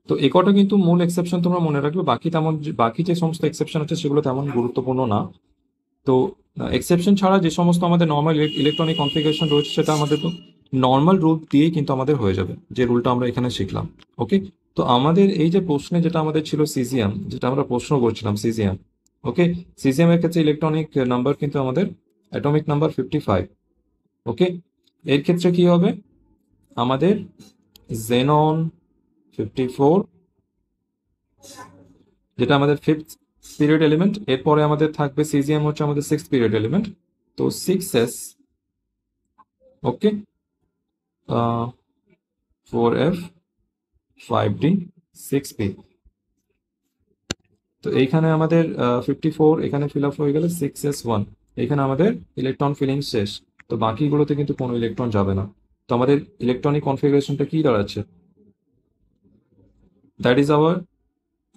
তো এ কটা কিন্তু মূল এক্সেপশন তোমরা মনে রাখবে। বাকি তেমন বাকি যে সমস্ত এক্সেপশন আছে সেগুলো তেমন গুরুত্বপূর্ণ না। তো এক্সেপশন ছাড়া যে সমস্ত আমাদের নর্মাল ইলেকট্রনিক কনফিগারেশন রয়েছে সেটা আমাদের তো নর্মাল রুল দিয়েই কিন্তু আমাদের হয়ে যাবে, যে রুলটা আমরা এখানে শিখলাম। ওকে, তো আমাদের এই যে প্রশ্নে যেটা আমাদের ছিল সিজিএম, যেটা আমরা প্রশ্ন করছিলাম সিজিএম। ওকে, সিজিএম এর ক্ষেত্রে ইলেকট্রনিক নাম্বার কিন্তু আমাদের অ্যাটমিক নাম্বার 55। ওকে, এর ক্ষেত্রে কি হবে আমাদের জেনন 54, যেটা আমাদের ফিফথ পিরিয়ড এলিমেন্ট। এরপরে আমাদের থাকবে সিজিএম হচ্ছে আমাদের সিক্স পিরিয়ড এলিমেন্ট, তো 6s, ওকে, 4f, 5d, 6p। তো এইখানে আমাদের 54 এখানে ফিল আপ হয়ে গেলে 6s1, এখানে আমাদের ইলেকট্রন ফিলিং শেষ। তো বাকিগুলোতে কিন্তু কোনো ইলেকট্রন যাবে না। তো আমাদের ইলেকট্রনিক কনফিগারেশনটা কি দাঁড়াচ্ছে? That is hour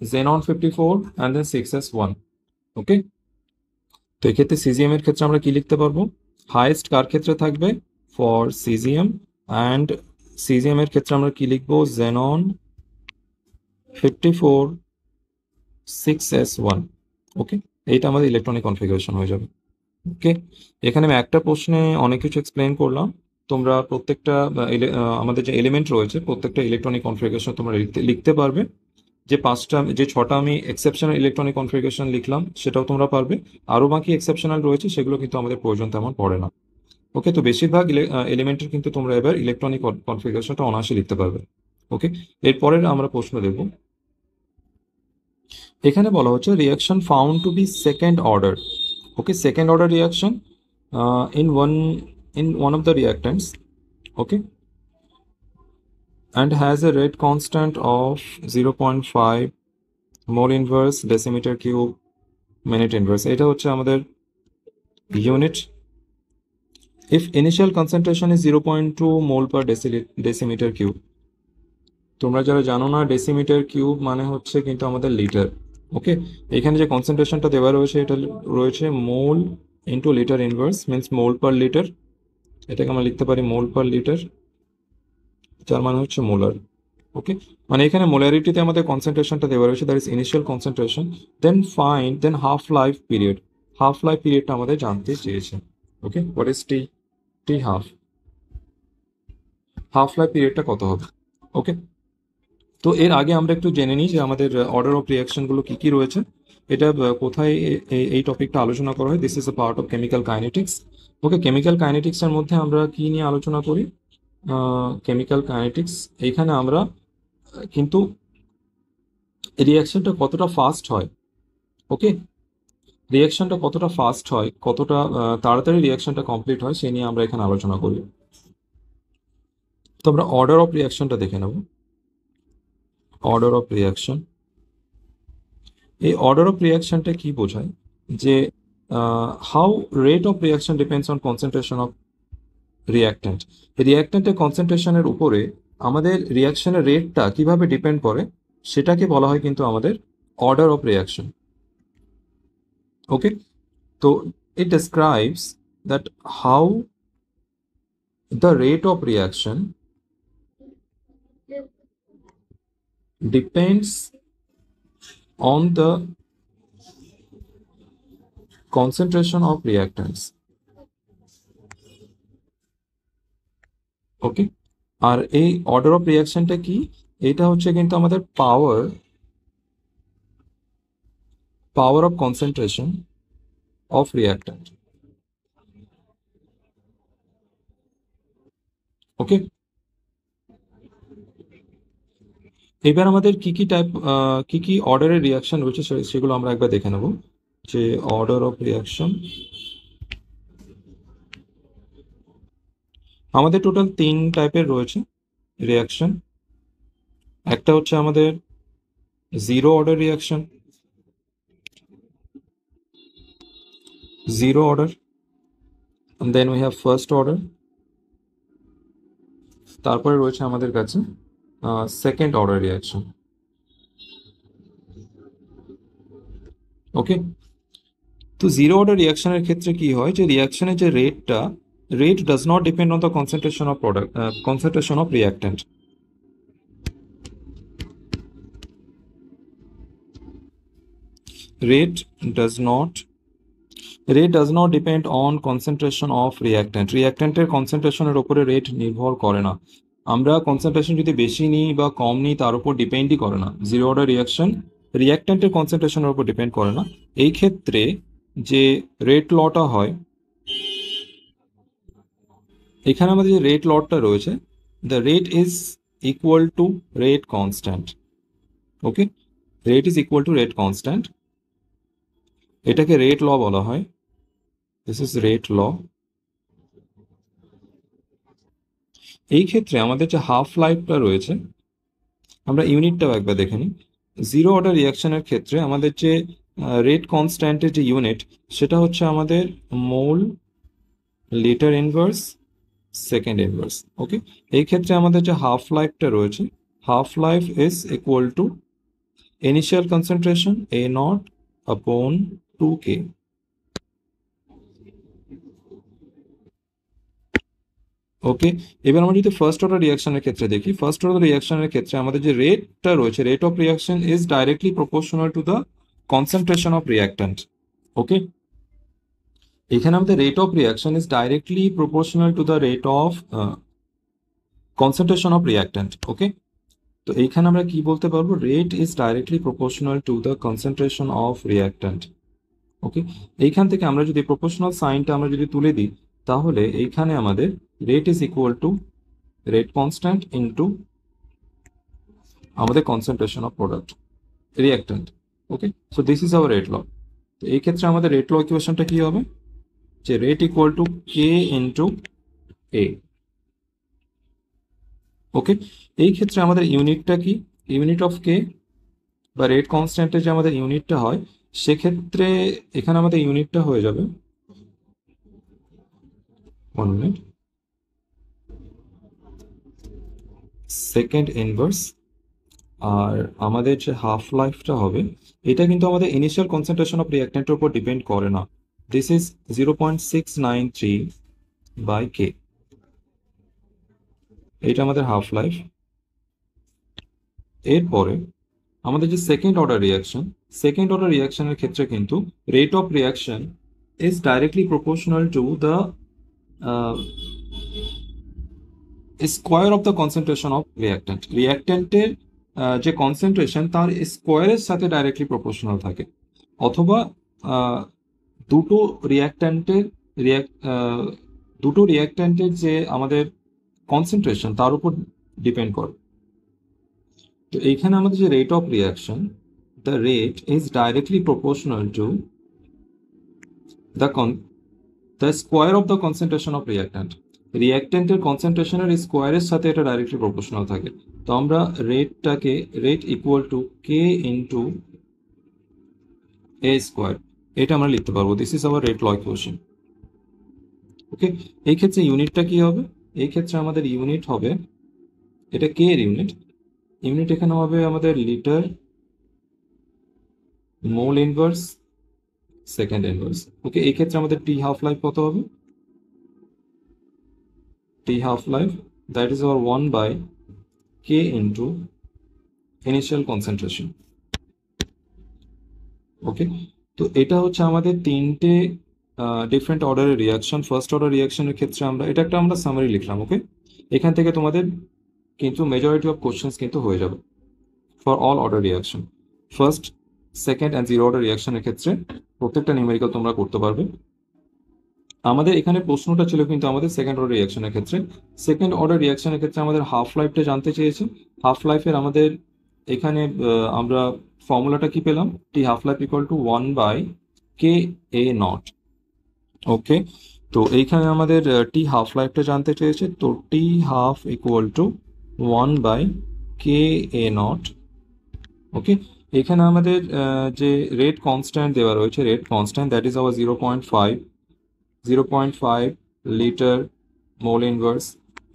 xenon 54 and then 6s1। ওকে, তো এক্ষেত্রে সিজিএম এর ক্ষেত্রে আমরা কি লিখতে পারবো? হাইয়েস্ট কার ক্ষেত্রে থাকবে? For CGM. অ্যান্ড সিজিএম এর ক্ষেত্রে আমরা কি লিখবো? xenon 54, 6s1। ওকে, এইটা আমাদের ইলেকট্রনিক কনফিগারেশন হয়ে যাবে। ওকে, এখানে আমি একটা প্রশ্নে অনেক কিছু এক্সপ্লেন করলাম। তোমরা প্রত্যেকটা আমাদের যে এলিমেন্ট রয়েছে প্রত্যেকটা ইলেকট্রনিক কনফিগারেশন তোমরা লিখতে পারবে। যে ছটা আমি এক্সেপশনাল ইলেকট্রনিক কনফিগারেশন লিখলাম সেটাও তোমরা পারবে। আরও বাকি এক্সেপশনাল রয়েছে সেগুলো কিন্তু আমাদের প্রয়োজন তেমন পড়ে না। ওকে, তো বেশিরভাগ এলিমেন্টের কিন্তু তোমরা এবার ইলেকট্রনিক কনফিগারেশনটা অনায়াসে লিখতে পারবে। ওকে, এরপরের আমরা প্রশ্ন দেব। এখানে বলা হচ্ছে reaction found to be second order. Okay, second order reaction in one of the reactants, okay, and has a rate constant of 0.5 mole inverse decimeter cube minute inverse. এটা হচ্ছে আমাদের unit. if initial concentration is 0.2 mole per decimeter cube, তোমরা যারা জানো না decimetre cube মানে হচ্ছে কিন্তু আমাদের লিটার। ওকে, এখানে যে কনসেন্ট্রেশনটা দেওয়া রয়েছে এটা রয়েছে মোল ইন্টু লিটার ইনভার্স, মিনস মোল পার লিটার। এটাকে আমরা লিখতে পারি মোল পার লিটার, যার মানে হচ্ছে মোলার। ওকে, মানে এখানে মোলারিটিতে আমাদের কনসেন্ট্রেশনটা দেওয়া রয়েছে, that is initial concentration. Then half life period, half life পিরিয়ডটা আমাদের জানতে চেয়েছে। Okay, what is T? T half, half life পিরিয়ডটা কত হবে? ওকে, তো এর আগে আমরা একটু জেনে নিই যে আমাদের অর্ডার অফ রিয়াকশনগুলো কি কি রয়েছে। এটা কোথায় এই টপিকটা আলোচনা করা হয়? This is a part of chemical kinetics. Okay, chemical কাইনেটিক্সের মধ্যে আমরা কি নিয়ে আলোচনা করি? কেমিক্যাল কাইনেটিক্স, এইখানে আমরা কিন্তু রিয়াকশনটা কতটা ফাস্ট হয়, ওকে, রিয়াকশনটা কতটা ফাস্ট হয়, কতটা তাড়াতাড়ি রিয়াকশনটা কমপ্লিট হয়, সে নিয়ে আমরা এখানে আলোচনা করি। তো আমরা অর্ডার অফ রিয়াকশনটা দেখে নেব। অর্ডার অফ রিয়াকশন, এই অর্ডার অফ রিয়াকশনটা কি বোঝায়, যে how rate of reaction depends on concentration of reactant. রিয়াক্ট্যান্টের কনসেন্ট্রেশনের উপরে আমাদের রিয়াকশনের রেটটা কিভাবে ডিপেন্ড করে, সেটাকে বলা হয় কিন্তু আমাদের অর্ডার অফ রিয়াকশন। ওকে, তো it describes that how the rate of reaction depends on the concentration of reactants. ওকে, আর এই অর্ডার অফ রিয়াকশনটা কি, এটা হচ্ছে কিন্তু আমাদের power of concentration of reactant. Okay, এবার আমাদের কি কি অর্ডারের রিয়াকশন রয়েছে সেগুলো আমরা একবার দেখে নেব। যে অর্ডার অফ রিয়াকশন, আমাদের টোটাল 3 টাইপের রয়েছে রিয়াকশন। একটা হচ্ছে আমাদের zero order reaction, zero order, and then we have first order, তারপরে রয়েছে আমাদের কাছে সেকেন্ড অর্ডার রিয়াকশন। ওকে, তো জিরো অর্ডার রিয়াকশনের ক্ষেত্রে কি হয়, যে রিয়াকশনের যে rate does not depend on the concentration of concentration of reactant. Rate does not rate does not depend on concentration of রিয়াক্ট্যান্টের কনসেন্ট্রেশনের উপরে রেট নির্ভর করে না। আমরা কনসেন্ট্রেশন যদি বেশি নিই বা কম নিই তার উপর ডিপেন্ডই করে না। জিরো অর্ডার রিয়াকশন রিয়াক্ট্যান্টের কনসেন্ট্রেশনের উপর ডিপেন্ড করে না। এই ক্ষেত্রে যে রেট লটা হয়, এখানে আমাদের যে রেট লটটা রয়েছে, the rate is equal to rate constant. Okay, rate is equal to rate constant, এটাকে রেট ল বলা হয়। দিস ইজ রেট ল। এই ক্ষেত্রে আমাদের যে হাফ লাইফটা রয়েছে, আমরা ইউনিটটাও একবার দেখে নিই। জিরো অর্ডার রিয়াকশনের ক্ষেত্রে আমাদের যে রেট কনস্ট্যান্টের যে ইউনিট, সেটা হচ্ছে আমাদের mole litre inverse second inverse. Okay, এই ক্ষেত্রে আমাদের যে হাফ লাইফটা রয়েছে, half life is equal to initial concentration A nought upon 2k। ওকে, এবার আমরা যদি ফার্স্ট অর্ডার রিয়াকশনের ক্ষেত্রে দেখি, ফার্স্ট অর্ডার রিয়াকশনের ক্ষেত্রে আমাদের যে রেটটা রয়েছে, rate of reaction is directly proportional to the concentration of reactant. Okay, এখানে আমাদের rate of reaction is directly proportional to the rate of concentration of reactant. Okay, তো এইখানে আমরা কি বলতে পারবো, rate is directly proportional to the concentration of reactant. Okay, এইখান থেকে আমরা যদি প্রপোর্শনাল সাইনটা আমরা যদি তুলে দিই, তাহলে এইখানে আমাদের rate is equal to rate constant into আমাদের concentration of product reactant. Okay, so this is our rate law. তো এই ক্ষেত্রে আমাদের রেট ল ইকুয়েশনটা কি হবে, যে rate equal to K into A. Okay, এই ক্ষেত্রে আমাদের ইউনিটটা কি, ইউনিট অফ কে বা রেট কনস্ট্যান্টের যে আমাদের ইউনিটটা হয়, সেক্ষেত্রে এখানে আমাদের ইউনিটটা হয়ে যাবে, 1 মিনিট, সেকেন্ড ইনভার্স। আর আমাদের যে হাফ লাইফটা হবে, এটা কিন্তু আমাদের ইনিশিয়াল কনসেন্ট্রেশন অফ রিয়াক্ট্যান্টের উপর ডিপেন্ড করে না। দিস ইজ 0.693 বাই কে, এটা আমাদের হাফ লাইফ। এরপরে আমাদের যে সেকেন্ড অর্ডার রিয়াকশনের ক্ষেত্রে কিন্তু rate of reaction is directly proportional to the square of the concentration of রিয়াক্ট্যান্টের যে কনসেন্ট্রেশন তার স্কোয়ারের সাথে ডাইরেক্টলি প্রপোর্শনাল থাকে, অথবা আহ, দুটো রিয়াক্ট্যান্টের দুটো রিয়াক্ট্যান্টের যে আমাদের কনসেন্ট্রেশন তার উপর ডিপেন্ড করে। তো এইখানে আমাদের যে rate of reaction, the rate is directly proportional to the the square of the concentration of reactant, রিয়াক্ট্যান্টের কনসেন্ট্রেশনের স্কোয়ারের সাথে এটা ডাইরেক্টলি প্রপোর্শনাল থাকে। তো আমরা rate equal to K into A square, এটা আমরা লিখতে পারবো। This is our rate law equation. Okay, এই ক্ষেত্রে ইউনিটটা কি হবে? এই ক্ষেত্রে আমাদের ইউনিট হবে, এটা কে এর ইউনিট এখানে হবে আমাদের litre mole inverse second inverse. Okay, এই ক্ষেত্রে আমাদের টি হাফ লাইফ কত হবে? T half life that is our 1 by K into initial concentration. Okay, তো এটা হচ্ছে আমাদের তিনটে ডিফারেন্ট অর্ডারের রিয়াকশন। ফার্স্ট অর্ডার রিয়াকশনের ক্ষেত্রে এটা একটা আমরা সামারি লিখলাম। ওকে, এখান থেকে তোমাদের কিন্তু মেজরিটি অফ কোশ্চেন্স কিন্তু হয়ে যাবে for all order reaction. First, second and zero order রিয়াকশনের ক্ষেত্রে প্রত্যেকটা নিউমেরিক্যাল তোমরা করতে পারবে। আমাদের এখানে প্রশ্নটা ছিল কিন্তু আমাদের সেকেন্ড অর্ডার রিয়াকশনের ক্ষেত্রে। সেকেন্ড অর্ডার রিয়াকশনের ক্ষেত্রে আমাদের হাফ লাইফটা জানতে চেয়েছে। হাফ লাইফের আমাদের এখানে আমরা ফর্মুলাটা কি পেলাম? T half life equal to 1 by K A nought. Okay, তো এইখানে আমাদের টি হাফ লাইফটা জানতে চেয়েছে, তো T half equal to 1 by K A nought. Okay, এখানে আমাদের যে রেট কনস্ট্যান্ট দেওয়া রয়েছে, rate constant that is our 0.5 litre mole inverse.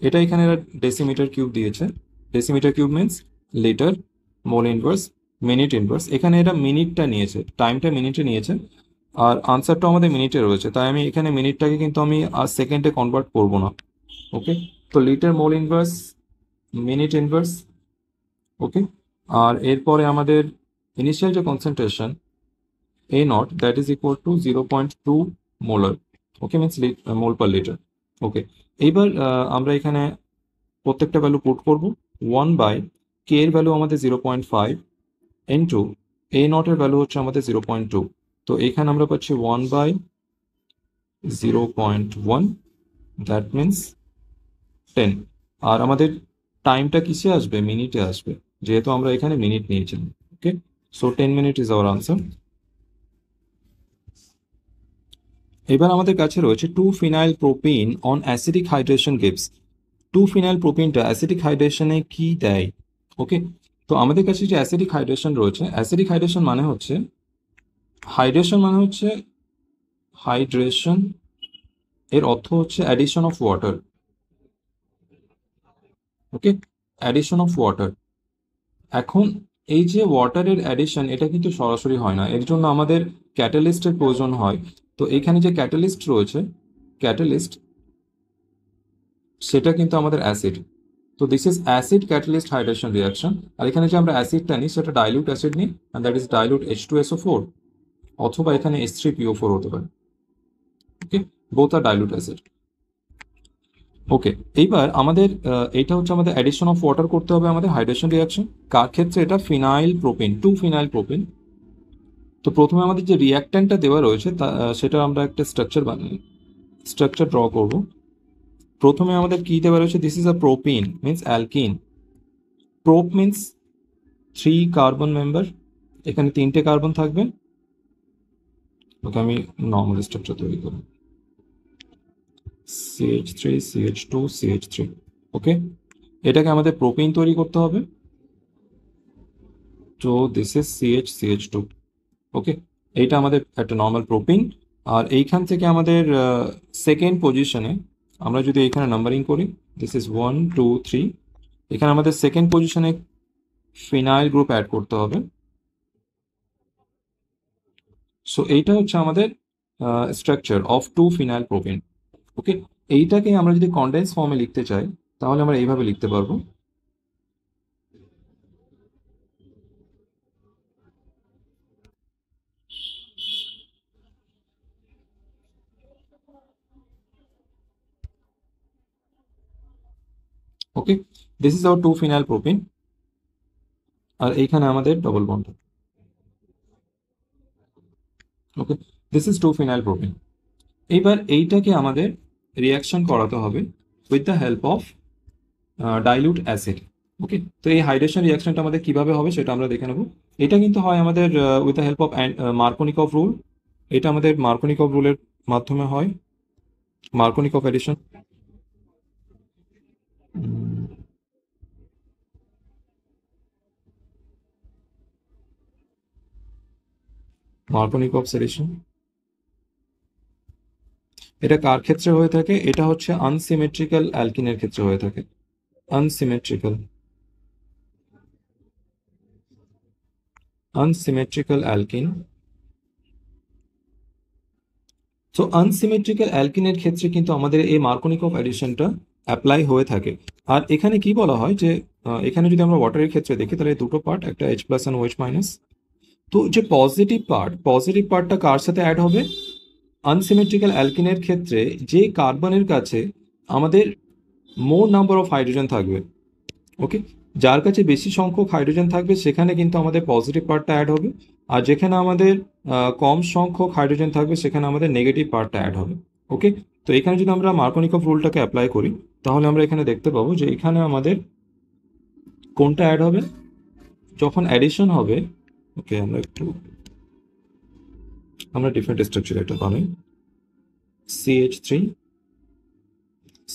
এটা এখানে ডেসিমিটার কিউব দিয়েছে। Decimetre cube means litre mole inverse minute inverse. এখানে এটা মিনিটটা নিয়েছে, টাইমটা মিনিটে নিয়েছে, আর আনসারটা আমাদের মিনিটে রয়েছে, তাই আমি এখানে মিনিটটাকে কিন্তু আমি আর সেকেন্ডে কনভার্ট করব না। ওকে, তো litre mole inverse minute inverse. ওকে, আর এরপরে আমাদের ইনিশিয়াল যে concentration A not that is equal two 0.2 molar. Okay, means mole per litre. ওকে, এইবার আমরা এখানে প্রত্যেকটা ভ্যালু পুট করব। 1 বাই কে এর ভ্যালু আমাদের 0.5 ইন্টু এ নটের ভ্যালু হচ্ছে আমাদের 0.2। তো এখানে আমরা পাচ্ছি 1 বাই 0.1, দ্যাট মিনস 10। আর আমাদের টাইমটা কিসে আসবে? মিনিটে আসবে, যেহেতু আমরা এখানে মিনিট নিয়েছিলাম। Okay, so 10 minute is our answer. এবার আমাদের কাছে রয়েছে 2-ফিনাইল propene on acidic hydration gives. 2-ফিনাইল প্রোপিনটা অ্যাসিডিক হাইড্রেশনে কি দেয়? ওকে, তো আমাদের কাছে যে অ্যাসিডিক হাইড্রেশন রয়েছে, অ্যাসিডিক হাইড্রেশন মানে হচ্ছে হাইড্রেশন এর অর্থ হচ্ছে addition of water. Okay, addition of water. এখন এই যে ওয়াটারের অ্যাডিশন, এটা কিন্তু সরাসরি হয় না, এর জন্য আমাদের ক্যাটালিস্টের প্রয়োজন হয়। তো এখানে যে ক্যাটালিস্ট রয়েছে, ক্যাটালিস্ট সেটা কিন্তু আমাদের অ্যাসিড। তো this is acid catalyst hydration reaction. আর এখানে যে আমরা অ্যাসিডটা নিই সেটা ডাইলিউট অ্যাসিড নিই, and that is dilute H2SO4, অথবা এখানে H3PO4 হতে পারে। ওকে, বোথ আর ডাইলিউট অ্যাসিড। ওকে, এইবার আমাদের এটা হচ্ছে আমাদের অ্যাডিশন অফ ওয়াটার করতে হবে আমাদের হাইড্রেশন রিয়াকশন। কার ক্ষেত্রে? এটা ফিনাইল প্রোপিন, 2-ফিনাইল প্রোপিন। তো প্রথমে আমাদের যে রিয়াক্ট্যান্টটা দেওয়া রয়েছে সেটা আমরা একটা স্ট্রাকচার ড্র করব। প্রথমে আমাদের কি দেওয়া রয়েছে? This is a propene means alkyne. Prop means 3 carbon member, এখানে 3টে কার্বন থাকবে। ওকে, আমি নর্মাল স্ট্রাকচার তৈরি করব, CH3 CH2 CH3। ওকে, এটাকে আমাদের প্রোপিন তৈরি করতে হবে। তো দিস ইজ CH2। ওকে, এইটা আমাদের একটা নর্মাল প্রোপিন। আর এইখান থেকে আমাদের সেকেন্ড পজিশনে আমরা যদি এখানে নাম্বারিং করি, দিস ইজ 1 2 3, এখানে আমাদের সেকেন্ড পজিশনে ফিনাইল গ্রুপ অ্যাড করতে হবে। সো এইটা হচ্ছে আমাদের স্ট্রাকচার অফ 2-ফিনাইল প্রোপিন। ওকে, এইটাকে আমরা যদি কনডেন্স ফর্মে লিখতে চাই তাহলে আমরা এইভাবে লিখতে পারবো। ওকে, দিস ইজ আওয়ার 2-ফিনাইল প্রোপিন, আর এইখানে আমাদের double bond. Okay, this is 2-ফিনাইল প্রোপিন। এইবার এইটাকে আমাদের রিয়াকশন করাতে হবে with the help of dilute acid. Okay, তো এই হাইড্রেশন রিয়াকশনটা আমাদের কিভাবে হবে সেটা আমরা দেখে নেব। এটা কিন্তু হয় আমাদের with the help of Markovnikov rule. এটা আমাদের মার্কোনিকভ রুলের মাধ্যমে হয় Markovnikov of addition? Markovnikov of addition এটা কার ক্ষেত্রে হয়ে থাকে? এটা হচ্ছে আনসিমেট্রিক্যাল অ্যালকিনের ক্ষেত্রে হয়ে থাকে। Unsymmetrical unsymmetrical alkene. So unsymmetrical অ্যালকিনের ক্ষেত্রে কিন্তু আমাদের এই মার্কোনিক অফ অ্যাডিশনটা অ্যাপ্লাই হয়ে থাকে। আর এখানে কি বলা হয় যে এখানে যদি আমরা ওয়াটারের ক্ষেত্রে দেখি তাহলে দুটো পার্ট, একটা H plus and OH minus. তো যে পজিটিভ পার্টটা কার সাথে অ্যাড হবে? আনসিমেট্রিক্যাল অ্যালকিনের ক্ষেত্রে যে কার্বনের কাছে আমাদের মোর নাম্বার অফ হাইড্রোজেন থাকবে, ওকে, যার কাছে বেশি সংখ্যক হাইড্রোজেন থাকবে সেখানে কিন্তু আমাদের পজিটিভ পার্টটা অ্যাড হবে। আর যেখানে আমাদের কম সংখ্যক হাইড্রোজেন থাকবে সেখানে আমাদের নেগেটিভ পার্টটা অ্যাড হবে। ওকে, তো এখানে যদি আমরা মার্কোনিক অফ রুলটাকে অ্যাপ্লাই করি তাহলে আমরা এখানে দেখতে পাবো যে এখানে আমাদের কোনটা অ্যাড হবে যখন অ্যাডিশন হবে। ওকে, আমরা ডিফারেন্ট স্ট্রাকচার একটা বানাই। CH3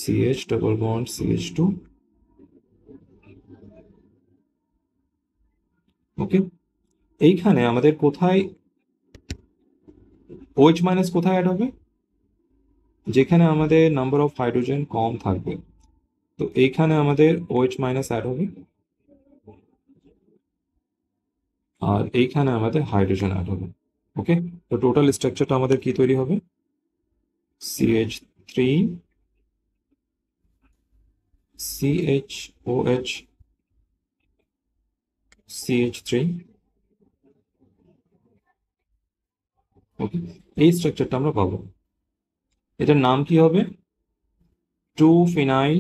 CH double bond CH2। ওকে, এইখানে আমাদের কোথায় OH মাইনাস কোথায় অ্যাড হবে? যেখানে আমাদের নাম্বার অফ হাইড্রোজেন কম থাকবে, তো এইখানে আমাদের OH মাইনাস অ্যাড হবে। আর এইখানে আমাদের হাইড্রোজেন অ্যাড হবে। ওকে, তো টোটাল স্ট্রাকচারটা আমাদের কি তৈরি হবে? CH3 CHOH CH3। ওকে, এই স্ট্রাকচারটা আমরা পাবো। এটার নাম কি হবে? 2 phenyl,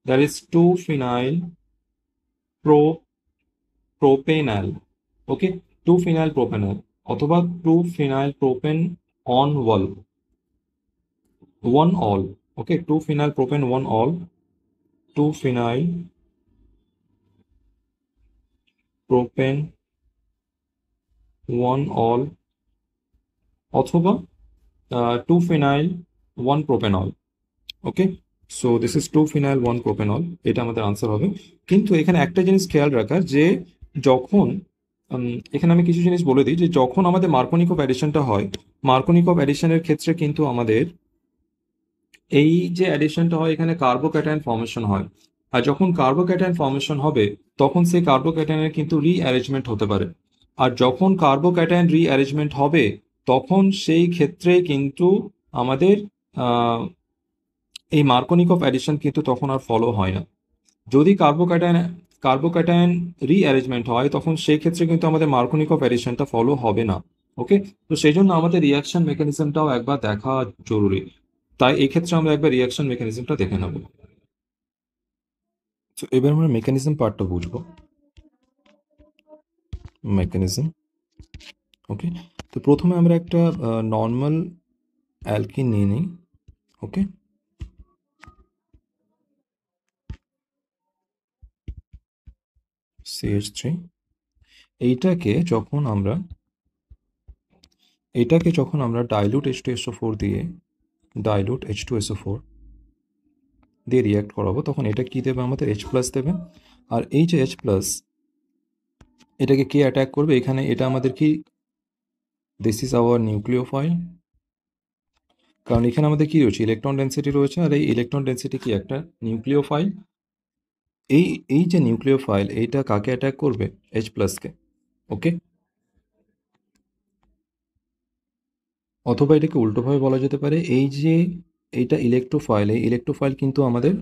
that is 2 phenyl propanal। Okay, 2 phenyl propanal অথবা 2 phenyl propan on wall 1 all। Okay, 2 phenyl propan 1 all, 2 phenyl propan 1 all অথবা 2 phenyl 1 propanol। Okay, so this is 2 phenyl 1 propanol, এটা আমাদের আনসার হবে। কিন্তু এখানে একটা জিনিস খেয়াল রাখার যে যখন এখানে আমি কিছু জিনিস বলে দিই যে যখন আমাদের মার্কোনিক অফ অ্যাডিশনটা হয়, মার্কোনিক অফ অ্যাডিশনের ক্ষেত্রে কিন্তু আমাদের এই যে অ্যাডিশনটা হয় এখানে কার্বোক্যাটায়ন ফর্মেশন হয়। আর যখন কার্বোক্যাটায়ন ফর্মেশন হবে তখন সেই কার্বোক্যাটায়নের কিন্তু রিঅ্যারেঞ্জমেন্ট হতে পারে। আর যখন কার্বোক্যাটায়ন রিঅ্যারেঞ্জমেন্ট হবে তখন সেই ক্ষেত্রে কিন্তু আমাদের আহ, এই মার্কোনিক অফ অ্যাডিশন কিন্তু তখন আর ফলো হয় না। যদি কার্বোক্যাটায়ন রিঅ্যারেঞ্জমেন্ট হয় তখন সেই ক্ষেত্রে কিন্তু আমাদের মার্কোনিক অফ অ্যাডিশনটা ফলো হবে না। ওকে, তো সেই জন্য আমাদের রিয়াকশন মেকানিজমটাও একবার দেখা জরুরি। তাই এই ক্ষেত্রে আমরা একবার রিয়াকশন মেকানিজমটা দেখে নেব। তো এবার আমরা মেকানিজম পার্টটা বুঝবো। মেকানিজম, ওকে, তো প্রথমে আমরা একটা নর্মাল অ্যালকিন নিয়ে নিই। ওকে, CH3। এইটাকে যখন আমরা ডাইলুট H2SO4 দিয়ে রিয়াক্ট করাবো তখন এটা কি দেবে? আমাদের H প্লাস দেবে। আর এই যে H প্লাস এটাকে কে অ্যাটাক করবে? এখানে এটা আমাদের কি, দিস ইজ আওয়ার নিউক্লিওফাইল। কারণ এখানে আমাদের কি রয়েছে? ইলেকট্রন ডেন্সিটি রয়েছে, আর এই ইলেকট্রন ডেন্সিটি কি একটা নিউক্লিওফাইল। এই এই যে নিউক্লিওফাইল এইটা কাকে অ্যাটাক করবে? H প্লাসকে। ওকে, অথবা এটাকে উল্টোভাবে বলা যেতে পারে, এই যে এইটা ইলেকট্রোফাইল, এই ইলেকট্রোফাইল কিন্তু আমাদের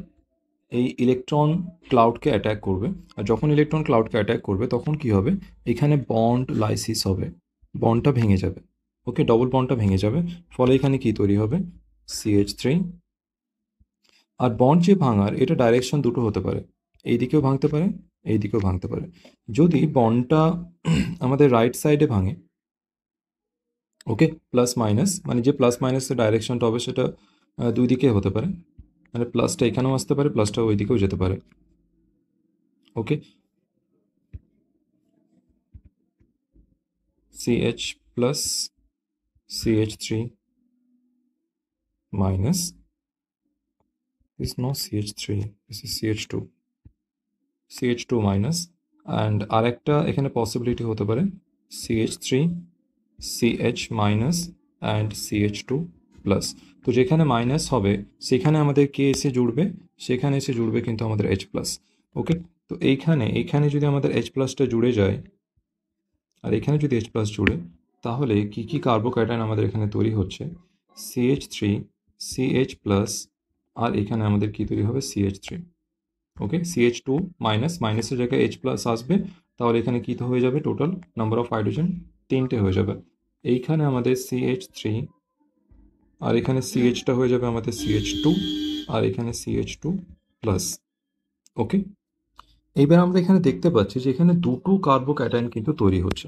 এই ইলেকট্রন ক্লাউডকে অ্যাটাক করবে। আর যখন ইলেকট্রন ক্লাউডকে অ্যাটাক করবে তখন কি হবে? এখানে বন্ড লাইসিস হবে, বন্ডটা ভেঙে যাবে। ওকে, ডবল বন্ডটা ভেঙে যাবে, ফলে এখানে কি তৈরি হবে? CH3। আর বন্ড যে ভাঙার এটা ডাইরেকশন দুটো হতে পারে, এই দিকেও ভাঙতে পারে, এই দিকেও ভাঙতে পারে। যদি বন্ডটা আমাদের রাইট সাইডে ভাঙে, ওকে, প্লাস মাইনাস মানে যে প্লাস মাইনাসের ডাইরেকশনটা হবে সেটা দুই দিকে হতে পারে, মানে প্লাসটা এখানেও আসতে পারে, প্লাসটা ওই দিকেও যেতে পারে। ওকে, CH plus CH3 minus, this is not CH3, this is CH2 minus, and আরেকটা এখানে পসিবিলিটি হতে পারে CH3 CH minus and CH2 plus. তো যেখানে মাইনাস হবে সেখানে আমাদের কে এসে জুড়বে, সেখানে এসে জুড়বে কিন্তু আমাদের H প্লাস। ওকে, তো এইখানে যদি আমাদের H প্লাসটা জুড়ে যায় আর এখানে যদি H প্লাস জুড়ে, তাহলে কি কি কার্বোক্যাটায়ন আমাদের এখানে তৈরি হচ্ছে, CH3 CH প্লাস, আর এখানে আমাদের কি তৈরি হবে CH3। ওকে, CH2 মাইনাস, মাইনাসের জায়গায় H প্লাস আসবে, তাহলে এখানে কী হয়ে যাবে, টোটাল নাম্বার অফ হাইড্রোজেন 3টে হয়ে যাবে। এইখানে আমাদের CH3, আর এখানে CHটা হয়ে যাবে আমাদের CH2, আর এখানে CH2 প্লাস। ওকে, এইবার আমরা এখানে দেখতে পাচ্ছি যে এখানে দুটো কার্বোক্যাটায়ন কিন্তু তৈরি হচ্ছে।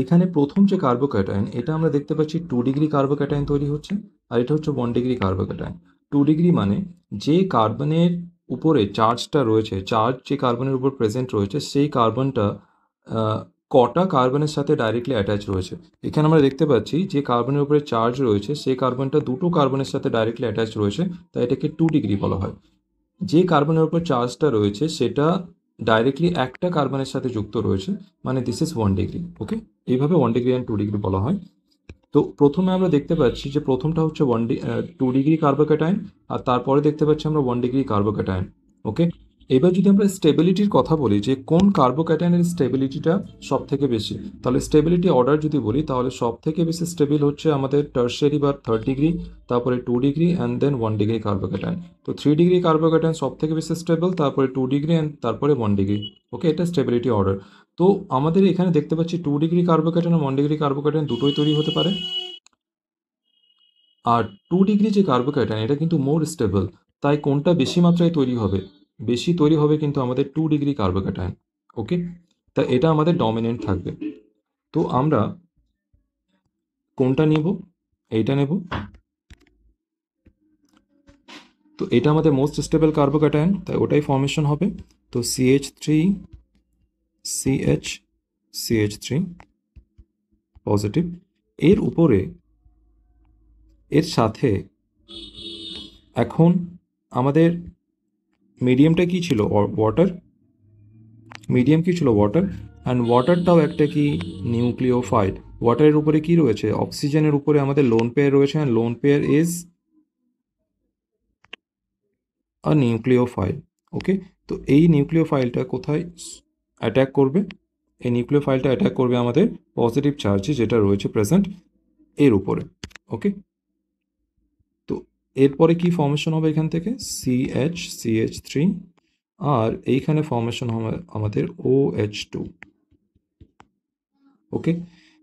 এখানে প্রথম যে কার্বোক্যাটায়ন, এটা আমরা দেখতে পাচ্ছি 2 ডিগ্রি কার্বোক্যাটায়ন তৈরি হচ্ছে, আর এটা হচ্ছে 1 ডিগ্রি কার্বোক্যাটায়ন। 2 ডিগ্রি মানে যে কার্বনের উপরে চার্জটা রয়েছে, চার্জ যে কার্বনের উপর প্রেজেন্ট রয়েছে, সেই কার্বনটা কটা কার্বনের সাথে ডাইরেক্টলি অ্যাটাচ রয়েছে। এখানে আমরা দেখতে পাচ্ছি যে কার্বনের উপরে চার্জ রয়েছে সেই কার্বনটা দুটো কার্বনের সাথে ডাইরেক্টলি অ্যাটাচ রয়েছে, তাই এটাকে 2 ডিগ্রি বলা হয়। যে কার্বনের উপর চার্জটা রয়েছে সেটা ডাইরেক্টলি একটা কার্বনের সাথে যুক্ত রয়েছে, মানে দিস ইজ 1 ডিগ্রি। ওকে, এইভাবে 1 ডিগ্রি অ্যান্ড 2 ডিগ্রি বলা হয়। তো প্রথমে আমরা দেখতে পাচ্ছি যে প্রথমটা হচ্ছে 2 ডিগ্রি কার্বোক্যাটায়ন, আর তারপরে দেখতে পাচ্ছি আমরা 1 ডিগ্রি কার্বোক্যাটায়ন। ওকে, এবার যদি আমরা স্টেবিলিটির কথা বলি যে কোন কার্বোক্যাটায়নের স্টেবিলিটিটা সব থেকে বেশি, তাহলে স্টেবিলিটি অর্ডার যদি বলি তাহলে সব থেকে বেশি স্টেবল হচ্ছে আমাদের টার্সিয়ারি বা 3rd ডিগ্রি, তারপরে 2 degree and then 1 degree carbocation. তো 3 ডিগ্রি কার্বোক্যাটায়ন সব থেকে বেশি স্টেবল, তারপরে 2 ডিগ্রি অ্যান্ড তারপরে 1 ডিগ্রি। ওকে, এটা স্টেবিলিটি অর্ডার। তো আমাদের এখানে দেখতে পাচ্ছি 2 ডিগ্রি কার্বোক্যাটায়ন আর 1 ডিগ্রি কার্বোক্যাটায়ন দুটোই তৈরি হতে পারে। আর 2 ডিগ্রি যে কার্বোক্যাটায়ন এটা কিন্তু মোর স্টেবল, তাই কোনটা বেশি মাত্রায় তৈরি হবে, বেশি তৈরি হবে কিন্তু আমাদের 2 ডিগ্রি কার্বোক্যাটায়ন। ওকে, তা এটা আমাদের ডমিনেন্ট থাকবে। তো আমরা কোনটা নিব, এইটা নেব। তো এটা আমাদের মোস্ট স্টেবল কার্বোক্যাটায়ন, তাই ওটাই ফর্মেশন হবে। তো CH3 CH CH3 পজিটিভ, এর উপরে এর সাথে এখন আমাদের মিডিয়ামটা কি ছিল, ওয়াটার। মিডিয়াম কি ছিল, ওয়াটার। অ্যান্ড ওয়াটারটাও একটা কি, নিউক্লিওফাইল। ওয়াটারের উপরে কি রয়েছে, অক্সিজেনের উপরে আমাদের লোন পেয়ার রয়েছে, and lone pair is a nucleophile. Okay, তো এই নিউক্লিওফাইলটা কোথায় অ্যাটাক করবে, এই নিউক্লিওফাইলটা অ্যাটাক করবে আমাদের পজিটিভ চার্জে যেটা রয়েছে প্রেজেন্ট এর উপরে। ওকে, তো এরপরে কি ফর্মেশন হবে এখান থেকে, CH3, আর এইখানে ফর্মেশন হবে আমাদের OH2। ওকে,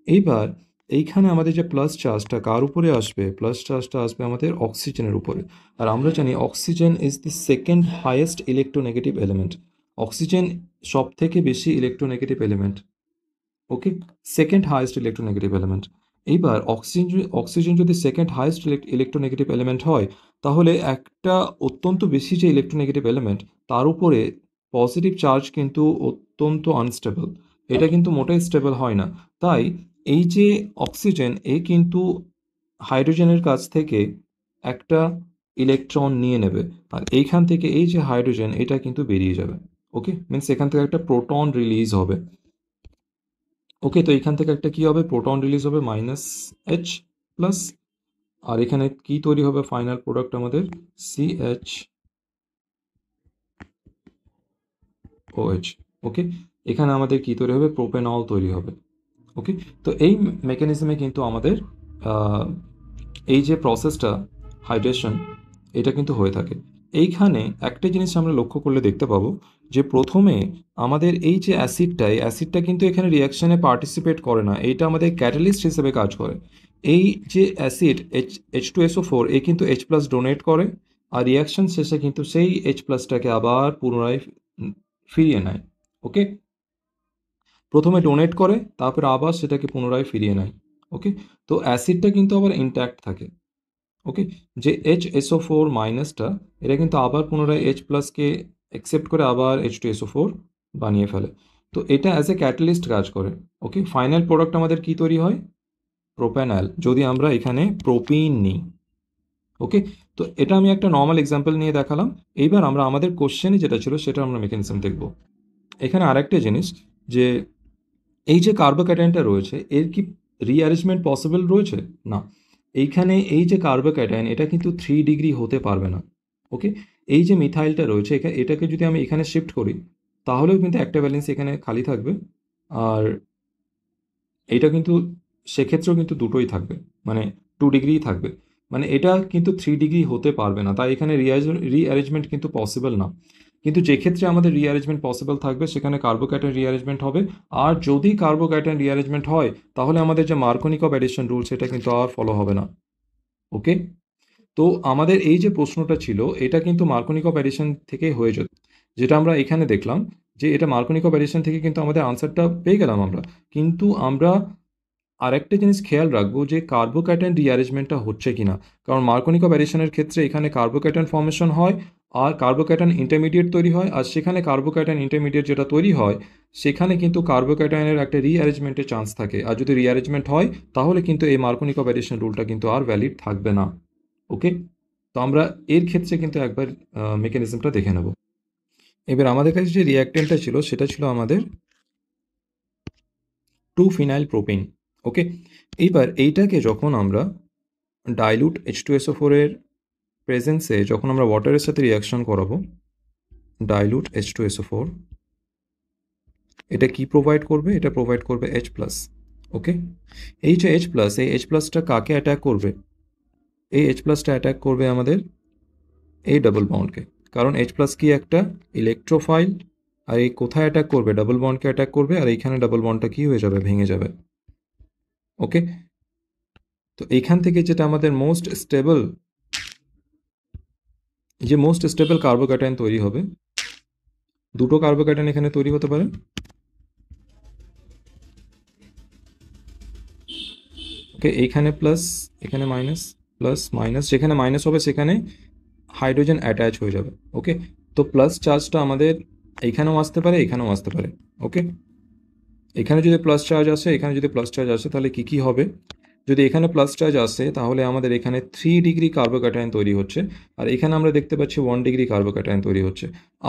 এইবার এইখানে আমাদের যে প্লাস চার্জটা কার উপরে আসবে, প্লাস চার্জটা আসবে আমাদের অক্সিজেনের উপরে। আর আমরা জানি oxygen is the second highest electronegative element. Oxygen সব থেকে বেশি ইলেকট্রোনেগেটিভ এলিমেন্ট। ওকে, সেকেন্ড হাইয়েস্ট ইলেকট্রোনেগেটিভ এলিমেন্ট। এইবার অক্সিজেন যদি সেকেন্ড হাইয়েস্ট ইলেকট্রোনেগেটিভ এলিমেন্ট হয়, তাহলে একটা অত্যন্ত বেশি যে ইলেকট্রোনেগেটিভ এলিমেন্ট তার উপরে পজিটিভ চার্জ কিন্তু অত্যন্ত আনস্টেবল, এটা কিন্তু মোটেই স্টেবল হয় না। তাই এই যে অক্সিজেন, এ কিন্তু হাইড্রোজেনের কাছ থেকে একটা ইলেকট্রন নিয়ে নেবে, আর এইখান থেকে এই যে হাইড্রোজেন এটা কিন্তু বেরিয়ে যাবে। ওকে, মিনস এখান থেকে একটা প্রোটন রিলিজ হবে। ওকে, তো এখান থেকে একটা কি হবে, প্রোটন রিলিজ হবে -H প্লাস, আর এখানে কি তৈরি হবে, ফাইনাল প্রোডাক্ট আমাদের CHOH। ওকে, এখানে আমাদের কি তৈরি হবে, প্রোপেনল তৈরি হবে। ওকে, তো এই মেকানিজমে কিন্তু আমাদের এই যে প্রসেসটা হাইড্রেশন, এটা কিন্তু হয়ে থাকে। এইখানে একটা জিনিস আমরা লক্ষ্য করলে দেখতে পাবো যে প্রথমে আমাদের এই যে অ্যাসিডটা কিন্তু এখানে রিয়াকশনে পার্টিসিপেট করে না, এইটা আমাদের ক্যাটালিস্ট হিসেবে কাজ করে। এই যে অ্যাসিড H2SO4 এ কিন্তু H প্লাস ডোনেট করে, আর রিয়াকশন শেষে কিন্তু সেই H প্লাসটাকে আবার পুনরায় ফিরিয়ে নেয়। ওকে, প্রথমে ডোনেট করে তারপরে আবার সেটাকে পুনরায় ফিরিয়ে নেয়। ওকে, তো অ্যাসিডটা কিন্তু আবার ইনট্যাক্ট থাকে। ওকে, যে HSO4 মাইনাসটা এটা কিন্তু আবার পুনরায় H প্লাসকে অ্যাকসেপ্ট করে আবার H2SO4 বানিয়ে ফেলে। তো এটা অ্যাজ এ ক্যাটালিস্ট কাজ করে। ওকে, ফাইনাল প্রোডাক্ট আমাদের কি তৈরি হয়, প্রোপ্যানল। যদি আমরা এখানে প্রোপিন নিই, ওকে, তো এটা আমি একটা নর্মাল এক্সাম্পল নিয়ে দেখালাম। এইবার আমরা আমাদের কোশ্চেনে যেটা ছিল সেটা আমরা মেকানিজম দেখব। এখানে আরেকটা জিনিস, যে এই যে কার্বোক্যাটায়নটা রয়েছে এর কি রিঅ্যারেঞ্জমেন্ট পসিবল রয়েছে? না। এইখানে এই যে কার্বোক্যাটায়ন এটা কিন্তু 3 ডিগ্রি হতে পারবে না। ওকে, এই যে মিথাইলটা রয়েছে এটাকে যদি আমি এখানে শিফট করি তাহলেও কিন্তু একটা ব্যালেন্স এখানে খালি থাকবে, আর এটা কিন্তু সেক্ষেত্রেও কিন্তু দুটোই থাকবে, মানে 2 ডিগ্রিই থাকবে। মানে এটা কিন্তু 3 ডিগ্রি হতে পারবে না, তাই এখানে রিঅ্যারেঞ্জমেন্ট কিন্তু পসিবল না। কিন্তু যে ক্ষেত্রে আমাদের রিঅ্যারেঞ্জমেন্ট পসিবল থাকবে সেখানে কার্বোক্যাটায়ন রিঅ্যারেঞ্জমেন্ট হবে। আর যদি কার্বোক্যাটায়ন রিঅ্যারেঞ্জমেন্ট হয় তাহলে আমাদের যে মার্কোনিকভ অ্যাডিশন রুল সেটা কিন্তু আর ফলো হবে না। ওকে, তো আমাদের এই যে প্রশ্নটা ছিল এটা কিন্তু মার্কোনিকভ অ্যাডিশন থেকে হয়ে যেত, যেটা আমরা এখানে দেখলাম যে এটা মার্কোনিকভ অ্যাডিশন থেকে কিন্তু আমাদের আনসারটা পেয়ে গেলাম আমরা। কিন্তু আমরা আরেকটা জিনিস খেয়াল রাখবো যে কার্বোক্যাটায়ন রিঅ্যারেঞ্জমেন্টটা হচ্ছে কিনা, কারণ মার্কোনিকভ অ্যাডিশনের ক্ষেত্রে এখানে কার্বোক্যাটায়ন ফর্মেশন হয় আর কার্বোক্যাটায়ন ইন্টারমিডিয়েট তৈরি হয়, আর সেখানে কার্বোক্যাটায়ন ইন্টারমিডিয়েট যেটা তৈরি হয় সেখানে কিন্তু কার্বোক্যাটায়নের একটা রিঅ্যারেঞ্জমেন্টের চান্স থাকে, আর যদি রিঅ্যারেঞ্জমেন্ট হয় তাহলে কিন্তু এই মার্কোনিকভ অ্যাডিশন রুলটা কিন্তু আর ভ্যালিড থাকবে না। ওকে, তো আমরা এর ক্ষেত্রে কিন্তু একবার মেকানিজমটা দেখে নেব। এবার আমাদের কাছে যে রিঅ্যাক্টেন্টটা ছিল সেটা ছিল আমাদের 2 ফিনাইল প্রোপিন। ওকে, এইবার এইটাকে যখন আমরা ডাইলুট H2SO4 এর প্রেজেন্সে যখন আমরা ওয়াটারের সাথে রিয়াকশন করাবো, ডাইলুট H2SO4 এটা কি প্রোভাইড করবে? এটা প্রোভাইড করবে H+। ওকে, এই যে H+, এই H+টা কাকে অ্যাটাক করবে? এই H+টা অ্যাটাক করবে আমাদের এই ডাবল বন্ডকে, কারণ H+ কি একটা ইলেকট্রোফাইল, আর এই কোথায় অ্যাটাক করবে? ডাবল বন্ডকে অ্যাটাক করবে, আর এইখানে ডাবল বন্ডটা কি হয়ে যাবে? ভেঙে যাবে। ওকে, তো এইখান থেকে যেটা আমাদের মোস্ট স্টেবল কার্বোক্যাটায়ন তৈরি হবে, দুটো কার্বোক্যাটায়ন এখানে তৈরি হতে পারে। ওকে, এইখানে প্লাস, এখানে মাইনাস, প্লাস মাইনাস, যেখানে মাইনাস হবে সেখানে হাইড্রোজেন অ্যাটাচ হয়ে যাবে। ওকে, তো প্লাস চার্জটা আমাদের এইখানেও আসতে পারে, এখানেও আসতে পারে। ওকে, এখানে যদি প্লাস চার্জ আসে, এখানে যদি প্লাস চার্জ আসে, তাহলে কি কি হবে? যদি এখানে প্লাস চার্জ আসে তাহলে আমাদের এখানে 3 ডিগ্রি কার্বোক্যাটায়ন তৈরি হচ্ছে, আর এখানে আমরা দেখতে পাচ্ছি 1 ডিগ্রি কার্বোক্যাটায়ন তৈরি হচ্ছে।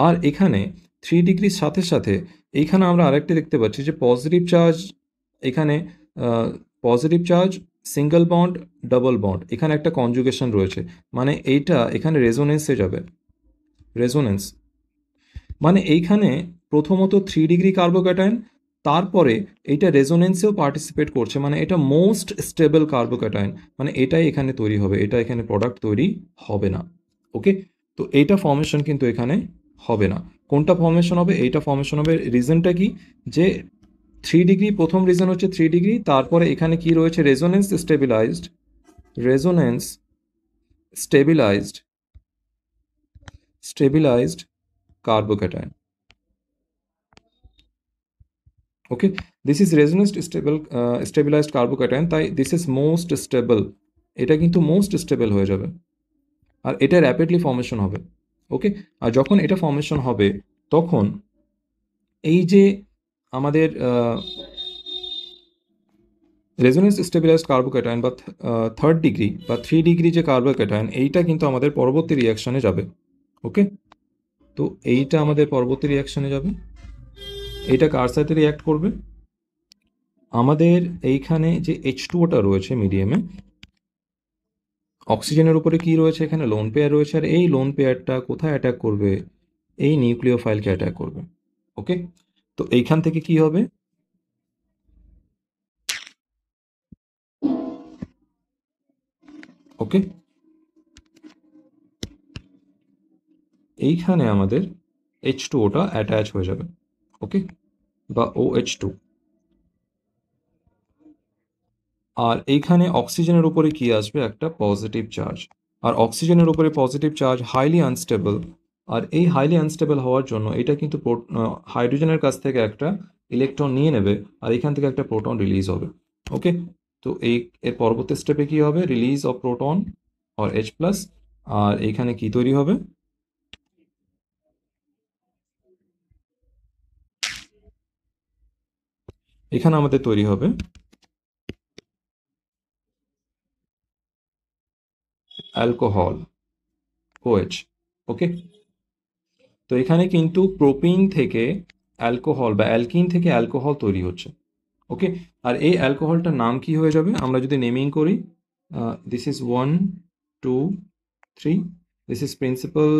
আর এখানে 3 ডিগ্রির সাথে সাথে এইখানে আমরা আরেকটি দেখতে পাচ্ছি যে পজিটিভ চার্জ, এখানে positive charge, single bond, double bond, এখানে একটা কনজুগেশন রয়েছে, মানে এইটা এখানে রেজোনেন্সে যাবে। রেজোনেন্স মানে এইখানে প্রথমত 3 ডিগ্রি কার্বোক্যাটায়ন, তারপরে এইটা রেজোনেন্সেও পার্টিসিপেট করছে, মানে এটা মোস্ট স্টেবল কার্বোক্যাটায়ন, মানে এটাই এখানে তৈরি হবে, এটা এখানে প্রোডাক্ট তৈরি হবে না। ওকে, তো এইটা ফর্মেশন কিন্তু এখানে হবে না। কোনটা ফর্মেশন হবে? এইটা ফর্মেশন হবে। রিজনটা কি? যে 3 ডিগ্রি, প্রথম রিজন হচ্ছে 3 ডিগ্রি, তারপরে এখানে কি রয়েছে? Resonance stabilised carbocation. Okay, this is resonance stabilised carbocation, তাই দিস ইজ মোস্ট স্টেবল, এটা কিন্তু মোস্ট স্টেবল হয়ে যাবে, আর এটা র্যাপিডলি ফর্মেশন হবে। ওকে, আর যখন এটা ফর্মেশন হবে তখন এই যে আমাদের রেজোনেন্স স্টেবিলাইজড কার্বোক্যাটায়ন বা 3rd ডিগ্রি বা 3 ডিগ্রি যে কার্বোক্যাটায়ন, এইটা কিন্তু আমাদের পরবর্তী রিয়াকশনে যাবে। ওকে, তো এইটা আমাদের পরবর্তী রিয়াকশনে যাবে। এইটা কার সাথে রিয়াক্ট করবে? আমাদের এইখানে যে H2O রয়েছে মিডিয়ামে, অক্সিজেনের উপরে কি রয়েছে? এখানে লোন পেয়ার রয়েছে, আর এই লোন পেয়ারটা কোথায় অ্যাটাক করবে? এই নিউক্লিওফাইলকে অ্যাটাক করবে। ওকে, তো এইখান থেকে কি হবে? ওকে, এইখানে আমাদের H2O অ্যাটাচ হয়ে যাবে। ওকে, বা OH2, আর এইখানে অক্সিজেনের উপরে কি আসবে? একটা পজিটিভ চার্জ, আর অক্সিজেনের উপরে পজিটিভ চার্জ হাইলি আনস্টেবল, আর এই হাইলি আনস্টেবল হওয়ার জন্য এটা কিন্তু হাইড্রোজেনের কাছ থেকে একটা ইলেকট্রন নিয়ে নেবে, আর এখান থেকে একটা প্রোটন রিলিজ হবে। ওকে, তো এর পরবর্তী স্টেপে কি হবে? Release of proton or H+, আর এইখানে কি তৈরি হবে? এখানে আমাদের তৈরি হবে অ্যালকোহল OH। ওকে, তো এখানে কিন্তু প্রোপিন থেকে অ্যালকোহল বা অ্যালকিন থেকে অ্যালকোহল তৈরি হচ্ছে। ওকে, আর এই অ্যালকোহলটার নাম কি হয়ে যাবে আমরা যদি নেমিং করি? This is 1 2 3, this is principal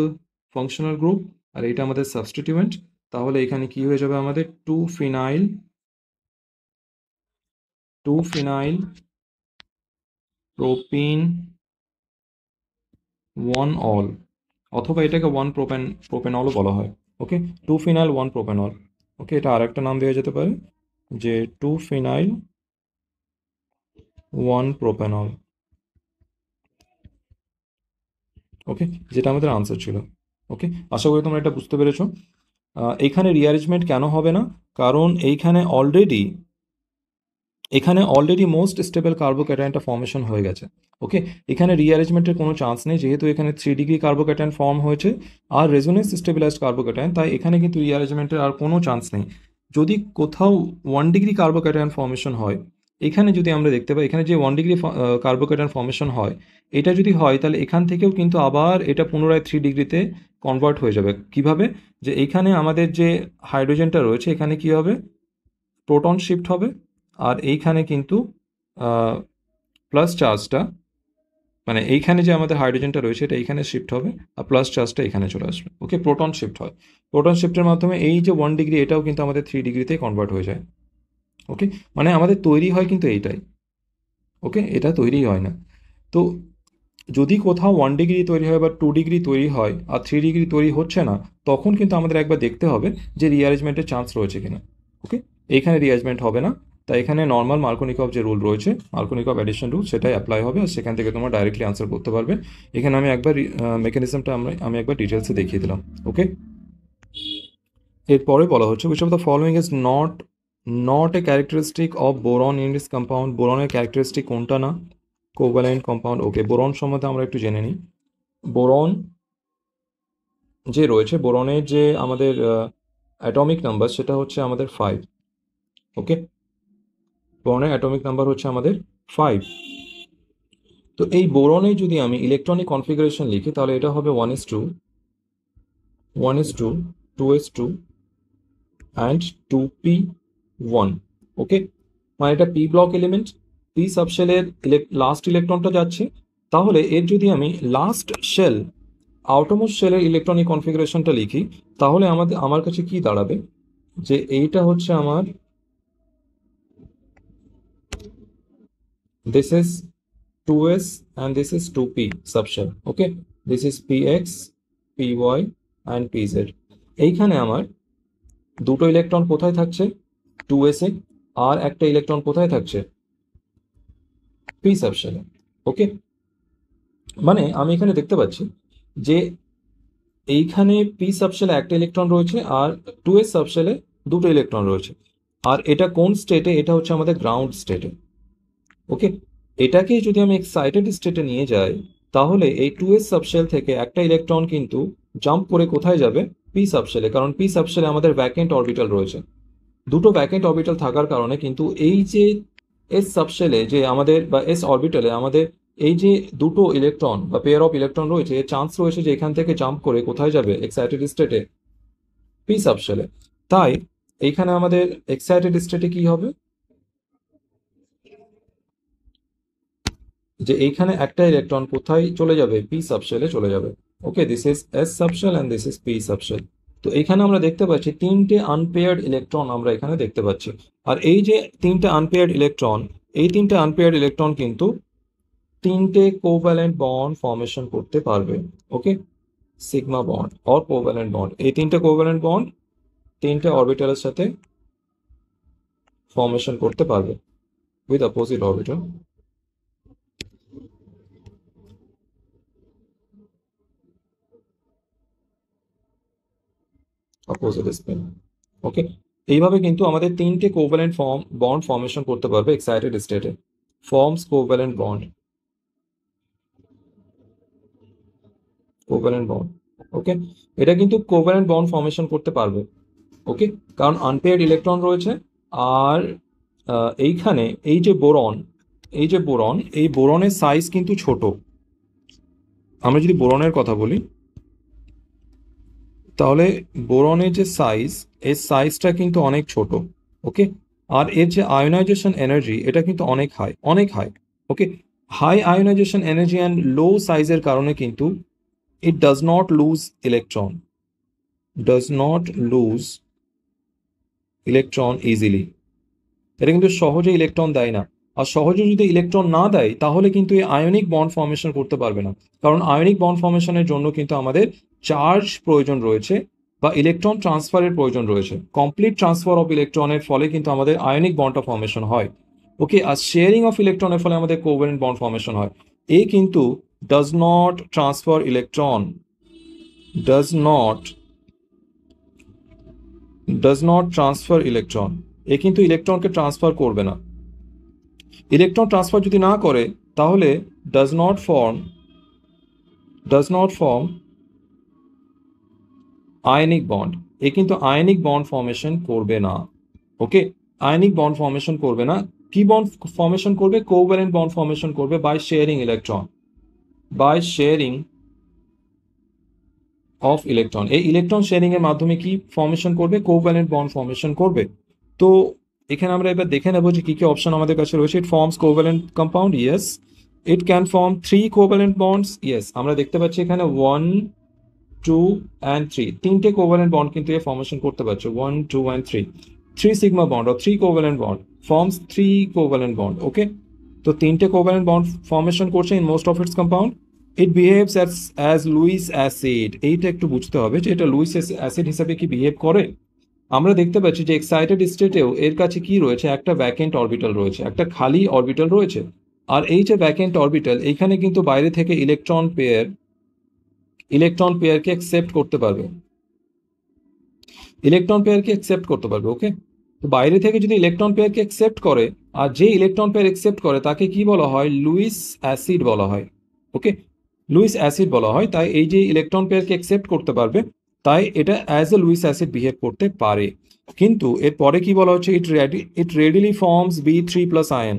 functional group, আর এটা আমাদের সাবস্টিটিউয়েন্ট। তাহলে এখানে কি হয়ে যাবে আমাদের 2 ফিনাইল প্রোপিন 1 অল, অথবা এটাকে 1 প্রোপেনলও বলা হয়। ওকে, 2 ফিনাইল 1 প্রোপেনল। ওকে, এটা আর একটা নাম দেওয়া যেতে পারে যে 2 ফিনাইল 1 প্রোপেনল। ওকে, যেটা আমাদের আনসার ছিল। ওকে, আশা করি তোমরা এটা বুঝতে পেরেছো। এইখানে রিঅ্যারেঞ্জমেন্ট কেন হবে না? কারণ এখানে অলরেডি মোস্ট স্টেবল কার্বোক্যাটায়নটা ফর্মেশন হয়ে গেছে। ওকে, এখানে রিঅ্যারেঞ্জমেন্টের কোনো চান্স নেই, যেহেতু এখানে 3 ডিগ্রি কার্বোক্যাটায়ন ফর্ম হয়েছে আর রেজোনেন্স স্টেবিলাইজড কার্বোক্যাটায়ন, তাই এখানে কিন্তু রিঅ্যারেঞ্জমেন্টের আর কোনো চান্স নেই। যদি কোথাও 1 ডিগ্রি কার্বোক্যাটায়ন ফর্মেশন হয়, এখানে যদি আমরা দেখতে পাই এখানে যে 1 ডিগ্রি কার্বোক্যাটায়ন ফর্মেশন হয়, এটা যদি হয় তাহলে এখান থেকেও কিন্তু আবার এটা পুনরায় 3 ডিগ্রিতে কনভার্ট হয়ে যাবে। কিভাবে? যে এইখানে আমাদের যে হাইড্রোজেনটা রয়েছে এখানে কি হবে, প্রোটন শিফট হবে, আর এইখানে কিন্তু প্লাস চার্জটা, মানে এইখানে যে আমাদের হাইড্রোজেনটা রয়েছে এটা এইখানে শিফট হবে, আর প্লাস চার্জটা এখানে চলে আসবে। ওকে, প্রোটন শিফট হয়। প্রোটন শিফটের মাধ্যমে এই যে 1 ডিগ্রি এটাও কিন্তু আমাদের 3 ডিগ্রিতে কনভার্ট হয়ে যায়। ওকে, মানে আমাদের তৈরি হয় কিন্তু এইটাই। ওকে, এটা তৈরি হয় না। তো যদি কোথাও 1 ডিগ্রি তৈরি হয় বা 2 ডিগ্রি তৈরি হয় আর 3 ডিগ্রি তৈরি হচ্ছে না, তখন কিন্তু আমাদের একবার দেখতে হবে যে রিঅ্যারেঞ্জমেন্টের চান্স রয়েছে কিনা। ওকে, এইখানে রিঅ্যারেঞ্জমেন্ট হবে না, তাই এখানে নর্মাল মার্কোনিকভ যে রুল রয়েছে, মার্কোনিকভ অ্যাডিশন রুল, সেটাই অ্যাপ্লাই হবে, আর সেখান থেকে তোমরা ডাইরেক্টলি আনসার করতে পারবে। এখানে আমি একবার মেকানিজমটা আমি একবার ডিটেলসে দেখিয়ে দিলাম। ওকে, এরপরে বলা হচ্ছে which of the following is not a characteristic of boron in this compound. বোরনের ক্যারেক্টারিস্টিক কোনটা না? Covalent compound. ওকে, বোরন সম্বন্ধে আমরা একটু জেনে নিই। বোরন যে রয়েছে, বোরনের যে আমাদের অ্যাটমিক নাম্বার সেটা হচ্ছে আমাদের 5। ওকে, বোরনের অ্যাটমিক নাম্বার হচ্ছে আমাদের 5। তো এই বোরনে যদি আমি ইলেকট্রনিক কনফিগারেশন লিখি তাহলে এটা হবে 1s2 1s2 2s2 and 2p1। Okay, মানে এটা পি ব্লক এলিমেন্ট, পি সাবশেলের লাস্ট ইলেকট্রনটা যাচ্ছে। তাহলে এর যদি আমি লাস্ট শেল, আউটারমোস্ট শেলের ইলেকট্রনিক কনফিগারেশনটা লিখি, তাহলে আমার কাছে কি দাঁড়াবে, যে এইটা হচ্ছে আমার, this is 2s and this is 2p subshell. Okay, this is px, py and pz। এইখানে আমার দুটো ইলেকট্রন কোথায় থাকছে? 2s এ, আর একটা ইলেকট্রন কোথায় থাকছে? p সাবশেলে। ওকে, মানে আমি এখানে দেখতে পাচ্ছি যে এইখানে পি সাবশেলে একটা ইলেকট্রন রয়েছে আর 2s সাবশেলে দুটো ইলেকট্রন রয়েছে। আর এটা কোন স্টেটে? এটা হচ্ছে আমাদের গ্রাউন্ড স্টেটে। ওকে, এটাকে যদি আমি এক্সাইটেড স্টেটে নিয়ে যাই, তাহলে এই 2s সাবশেল থেকে একটা ইলেকট্রন কিন্তু জাম্প করে কোথায় যাবে? পি সাবশেলে, কারণ পি সাবশেলে আমাদের ভ্যাকেন্ট অরবিটাল রয়েছে। দুটো ভ্যাকেন্ট অরবিটাল থাকার কারণে কিন্তু এই যে এস সাবশেলে যে আমাদের বা এস অরবিটালে আমাদের এই যে দুটো ইলেকট্রন বা পেয়ার অফ ইলেকট্রন রয়েছে, এর চান্স রয়েছে যে এখান থেকে জাম্প করে কোথায় যাবে? এক্সাইটেড স্টেটে, পি সাবশেলে। তাই এইখানে আমাদের এক্সাইটেড স্টেটে কি হবে, যে এইখানে একটা ইলেকট্রন কোথায় চলে যাবে? পি সাবশেলে চলে যাবে। Okay, this is S subshell and this is P subshell. তো এখানে আমরা দেখতে পাচ্ছি তিনটে আনপেয়ার্ড ইলেকট্রন আমরা এখানে দেখতে পাচ্ছি। আর এই যে তিনটে আনপেয়ার্ড ইলেকট্রন, এই তিনটে আনপেয়ার্ড ইলেকট্রন কিন্তু তিনটে কোভ্যালেন্ট বন্ড ফর্মেশন করতে পারবে। Okay, sigma bond or covalent bond, এই তিনটে কোভ্যালেন্ট বন্ড তিনটে অরবিটালের সাথে ফর্মেশন করতে পারবে with opposite orbital. Opposite spin. Okay, এইভাবে কিন্তু আমাদের তিনটে কোভ্যালেন্ট বন্ড ফর্মেশন করতে পারবে এক্সাইটেড স্টেটে। Forms covalent bond, covalent bond. Okay, এটা কিন্তু কোভ্যালেন্ট বন্ড ফর্মেশন করতে পারবে। ওকে, কারণ আনপেয়ার্ড ইলেকট্রন রয়েছে। আর এইখানে এই যে বোরন, এই বোরনের সাইজ কিন্তু ছোট। আমরা যদি বোরনের কথা বলি, তাহলে বোরনের যে সাইজ, এই সাইজটা কিন্তু অনেক ছোট। ওকে, আর এর যে আয়োনাইজেশন এনার্জি, এটা কিন্তু অনেক হাই, অনেক high. Okay, high ionisation energy and low সাইজের কারণে কিন্তু it does not lose electron, does not lose electron easily. এটা কিন্তু সহজে ইলেকট্রন দেয় না। আর সহজে যদি ইলেকট্রন না দেয়, তাহলে কিন্তু এই আয়নিক বন্ড ফর্মেশন করতে পারবে না। কারণ আয়নিক বন্ড ফর্মেশনের জন্য কিন্তু আমাদের চার্জ প্রয়োজন রয়েছে, বা ইলেকট্রন ট্রান্সফারের প্রয়োজন রয়েছে। কমপ্লিট ট্রান্সফার অফ ইলেকট্রনের ফলে কিন্তু আমাদের আয়নিক বন্ডটা ফর্মেশন হয়। ওকে, আর শেয়ারিং অফ ইলেকট্রনের ফলে আমাদের কোভ্যালেন্ট বন্ড ফর্মেশন হয়। এ কিন্তু does not transfer electron, does not transfer electron. A কিন্তু ইলেকট্রনকে ট্রান্সফার করবে না। ইলেকট্রন ট্রান্সফার যদি না করে, তাহলে does not form ionic bond. A কিন্তু আয়নিক বন্ড ফর্মেশন করবে না। ওকে, আয়নিক বন্ড ফর্মেশন করবে না। কি বন্ড ফর্মেশন করবে? কোভ্যালেন্ট বন্ড ফর্মেশন করবে by sharing electron, by sharing of electron. এই ইলেকট্রন শেয়ারিং এর মাধ্যমে কি ফর্মেশন করবে? কোভ্যালেন্ট বন্ড ফর্মেশন করবে। তো এখানে আমরা এবার দেখে নেব যে কি কি অপশন আমাদের কাছে রয়েছে। It forms covalent compound, yes. It can form 3 covalent bonds, yes. আমরা দেখতে পাচ্ছি এখানে 1, 2 and 3 তিনটে কোভ্যালেন্ট বন্ড কিন্তু এ ফর্মেশন করতে পারছে। 1, 2 and 3, 3 sigma bond or 3 covalent bond forms 3 covalent bond. Okay, তো তিনটে কোভ্যালেন্ট বন্ড ফর্মেশন করছে in most of its compound. It behaves as Lewis acid. এইটা একটু বুঝতে হবে যে এটা লুইস অ্যাসিড হিসাবে কি বিহেভ করে। আমরা দেখতে পাচ্ছি যে এক্সাইটেড স্টেটেও এর কাছে কি রয়েছে? একটা ভ্যাকেন্ট অরবিটাল রয়েছে, একটা খালি অরবিটাল রয়েছে। আর এই যে ভ্যাকেন্ট অরবিটাল, এইখানে কিন্তু বাইরে থেকে ইলেকট্রন পেয়ারকে অ্যাকসেপ্ট করতে পারবে, ওকে। তো বাইরে থেকে যদি ইলেকট্রন পেয়ারকে অ্যাকসেপ্ট করে, আর যে ইলেকট্রন পেয়ার অ্যাকসেপ্ট করে তাকে কি বলা হয়? লুইস অ্যাসিড বলা হয়। ওকে, লুইস অ্যাসিড বলা হয়। তাই এই যে ইলেকট্রন পেয়ারকে অ্যাকসেপ্ট করতে পারবে, তাই এটা as a Luis acid behave করতে পারে। কিন্তু এর পরে কি বলা হচ্ছে? ইট রেডিলি ফর্মস B3+ আয়ন।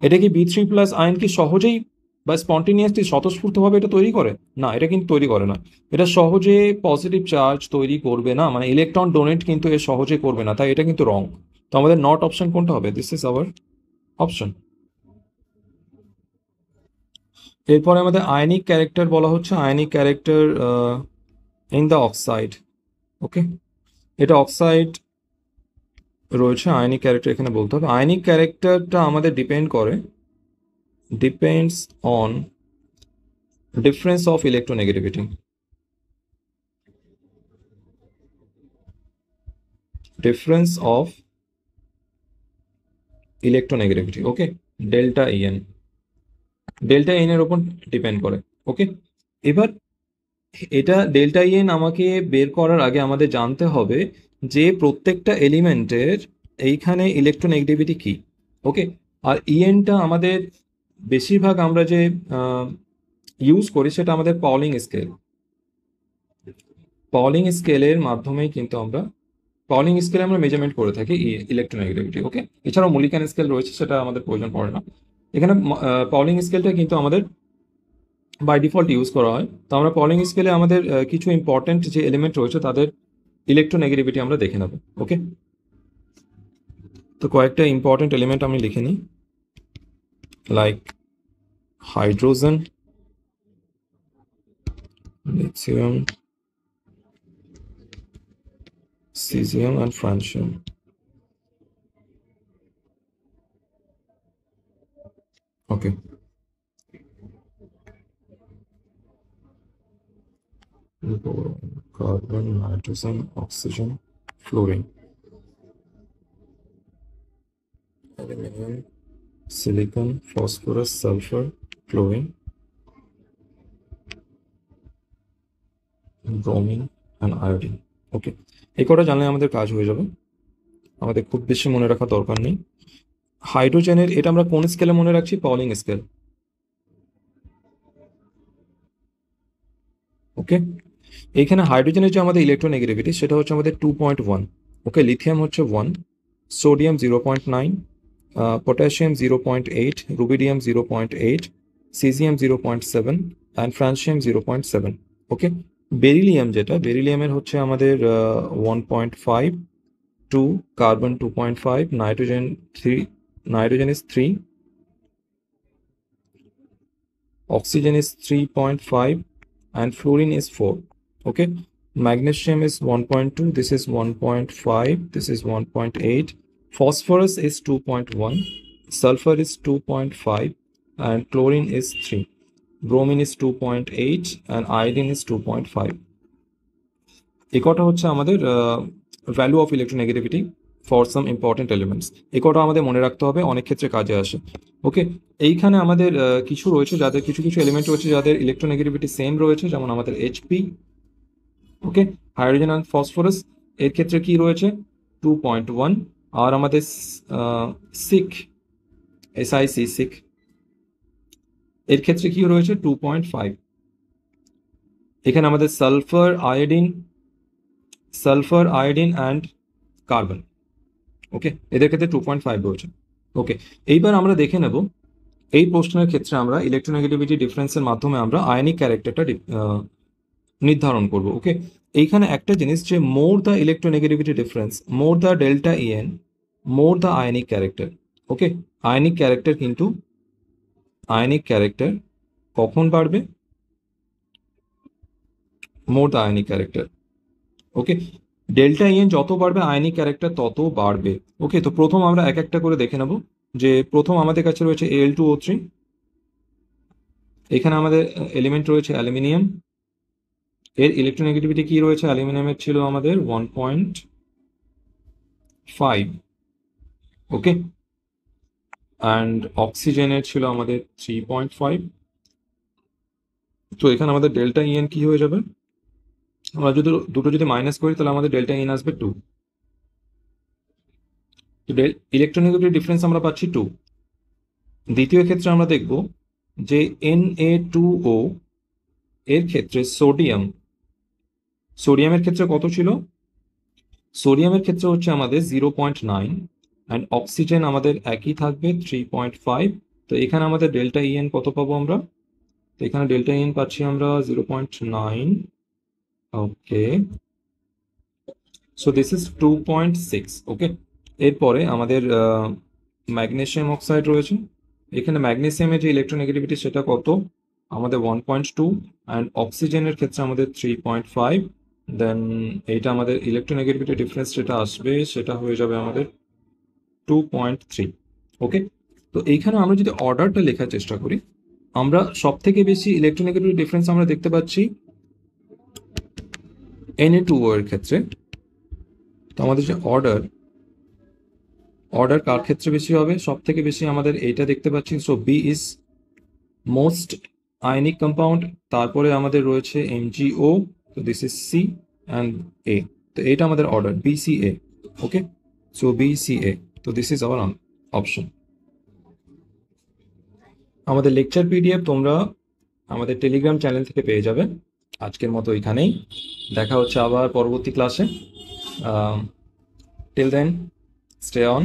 এটা কি B3+ আয়ন কি সহজেই বা স্পন্টেনিয়াসলি স্বতঃস্ফূর্তভাবে এটা তৈরি করে? না, এটা কিন্তু তৈরি করে না। এটা সহজে পজিটিভ চার্জ তৈরি করবে না, মানে ইলেকট্রন ডোনেট কিন্তু এ সহজে করবে না। তাই এটা কিন্তু রং। তো আমাদের নট অপশন কোনটা হবে? This is our option. এরপরে আমাদের আয়নিক ক্যারেক্টার বলা হচ্ছে। Ionic character in the oxide. Okay, এটা অক্সাইড রয়েছে। আয়নিক ক্যারেক্টার এখানে বলতে হবে। আয়নিক ক্যারেক্টারটা আমাদের depends on difference of electronegativity. Difference of electronegativity, okay, delta EN. Delta EN এর উপর ডিপেন্ড করে। ওকে, এবার এটা ডেল্টা ইএন আমাকে বের করার আগে আমাদের জানতে হবে যে প্রত্যেকটা এলিমেন্টের এইখানে ইলেকট্রোনেগেটিভিটি কি। ওকে, আর ইএনটা আমাদের বেশিরভাগ আমরা যে ইউজ করি সেটা আমাদের পাউলিং স্কেলের মাধ্যমেই কিন্তু আমরা মেজারমেন্ট করে থাকি ইলেকট্রোনেগেটিভিটি। ওকে, এছাড়াও মুলিকান স্কেল রয়েছে, সেটা আমাদের প্রয়োজন পড়ে না। এখানে পাউলিং স্কেলটা কিন্তু আমাদের বাই ডিফল্ট ইউজ করা হয়। তো আমরা পাউলিং স্কেলে আমাদের কিছু ইম্পর্টেন্ট যে এলিমেন্ট রয়েছে তাদের ইলেকট্রোনেগেটিভিটি আমরা দেখে নেব। ওকে, তো কয়েকটা ইম্পর্টেন্ট এলিমেন্ট আমি লিখে নিই, like hydrogen, lithium, cesium and francium. Okay. Carbon, nitrogen, oxygen, fluorine, aluminum, silicon, phosphorus, sulfur, chlorine, bromine and iodine. ওকে, এই কটা জানলে আমাদের কাজ হয়ে যাবে, আমাদের খুব বেশি মনে রাখার দরকার নেই। হাইড্রোজেনের এটা আমরা কোন স্কেলে মনে রাখছি? Pauling scale. ওকে, এইখানে হাইড্রোজেনের যে আমাদের ইলেকট্রোনেগেটিভিটি সেটা হচ্ছে আমাদের 2.1। ওকে, লিথিয়াম হচ্ছে 1, sodium 0.9, potassium 0.8, rubidium 0.8, CGM 0.7 and francium 0.7। Okay, beryllium যেটা, বেরিলিয়ামের হচ্ছে আমাদের 1.5, 2, carbon 2.5, nitrogen 3, nitrogen is 3, oxygen is 3.5, and fluorine is 4. Okay, magnesium is 1.2, this is 1.5, this is 1.8, phosphorus is 2.1, sulfur is 2.5, and chlorine is 3, bromine is 2.8, and iodine is 2.5. এই কটা হচ্ছে আমাদের value of electronegativity for some important elements. এই কটা আমাদের মনে রাখতে হবে, অনেক ক্ষেত্রে কাজে আসে। ওকে, এইখানে আমাদের কিছু রয়েছে যাদের কিছু কিছু এলিমেন্ট রয়েছে যাদের ইলেকট্রোনেগেটিভিটি সেম রয়েছে, যেমন আমাদের HP. Okay, hydrogen and phosphorus এর ক্ষেত্রে কি রয়েছে 2.1, আর আমাদের সিক, এসআইসি সিক, এর ক্ষেত্রে কি রয়েছে 2.5। এখানে আমাদের সালফার, আয়োডিন অ্যান্ড কার্বন, ওকে, এদের ক্ষেত্রে 2.5 রয়েছে। ওকে, এইবার আমরা দেখে নেব এই প্রশ্নের ক্ষেত্রে আমরা ইলেকট্রোনেগেটিভিটি ডিফারেন্সের মাধ্যমে আমরা আয়নিক ক্যারেক্টারটা নির্ধারণ করব। ওকে, এইখানে একটা জিনিস যে more the electronegativity difference, more the delta EN, more the ionic character. Okay, ionic character কখন বাড়বে, more the ionic character. Okay, delta EN যত বাড়বে আয়নিক ক্যারেক্টার তত বাড়বে। ওকে, তো প্রথম আমরা এক একটা করে দেখে নেব। যে প্রথম আমাদের কাছে রয়েছে Al2O3, এখানে আমাদের এলিমেন্ট রয়েছে অ্যালুমিনিয়াম, এর ইলেকট্রোনেগেটিভিটি কি রয়েছে, অ্যালুমিনিয়ামের ছিল আমাদের 1.5। ওকে, অ্যান্ড অক্সিজেনের ছিল আমাদের 3.5। তো এখানে আমাদের ডেল্টা ইএন কি হয়ে যাবে, আমরা যদি দুটো যদি মাইনাস করি তাহলে আমাদের ডেল্টা ইএন আসবে 2। তো ইলেকট্রোনেগেটিভ ডিফারেন্স আমরা পাচ্ছি 2। দ্বিতীয় ক্ষেত্রে আমরা দেখব যে Na2O এর ক্ষেত্রে সোডিয়ামের ক্ষেত্রে কত ছিল, সোডিয়ামের ক্ষেত্রে হচ্ছে আমাদের 0.9, অ্যান্ড অক্সিজেন আমাদের একই থাকবে 3.5। তো এখানে আমাদের ডেল্টা ইএন কত পাবো আমরা, তো এখানে ডেল্টা ইএন পাচ্ছি আমরা 0.9। ওকে, সো দিস ইজ 2.6। ওকে, এরপরে আমাদের ম্যাগনেসিয়াম অক্সাইড রয়েছে, এখানে ম্যাগনেসিয়ামের যে ইলেকট্রোনেগেটিভিটি সেটা কত আমাদের 1.2, অ্যান্ড অক্সিজেনের ক্ষেত্রে আমাদের 3.5। দেন এইটা আমাদের ইলেকট্রোনেগেটিভিটি ডিফারেন্স যেটা আসবে সেটা হয়ে যাবে আমাদের 2.3। ওকে, তো এইখানে আমরা যদি অর্ডারটা লেখার চেষ্টা করি, আমরা সব থেকে বেশি ইলেকট্রোনেগেটিভিটি ডিফারেন্স আমরা দেখতে পাচ্ছি Na2O এর ক্ষেত্রে। তো আমাদের যে অর্ডার কার ক্ষেত্রে বেশি হবে, সব থেকে বেশি আমাদের এইটা দেখতে পাচ্ছি। So B is most ionic compound, তারপরে আমাদের রয়েছে MgO, তো this is C and A. তো এইটা আমাদের order BCA। Okay, so BCA, তো দিস ইজ আওয়ার অপশন। আমাদের লেকচার PDF তোমরা আমাদের টেলিগ্রাম চ্যানেল থেকে পেয়ে যাবে। আজকের মতো এখানেই, দেখা হচ্ছে আবার পরবর্তী ক্লাসে। Till then, stay on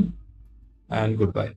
and good bye.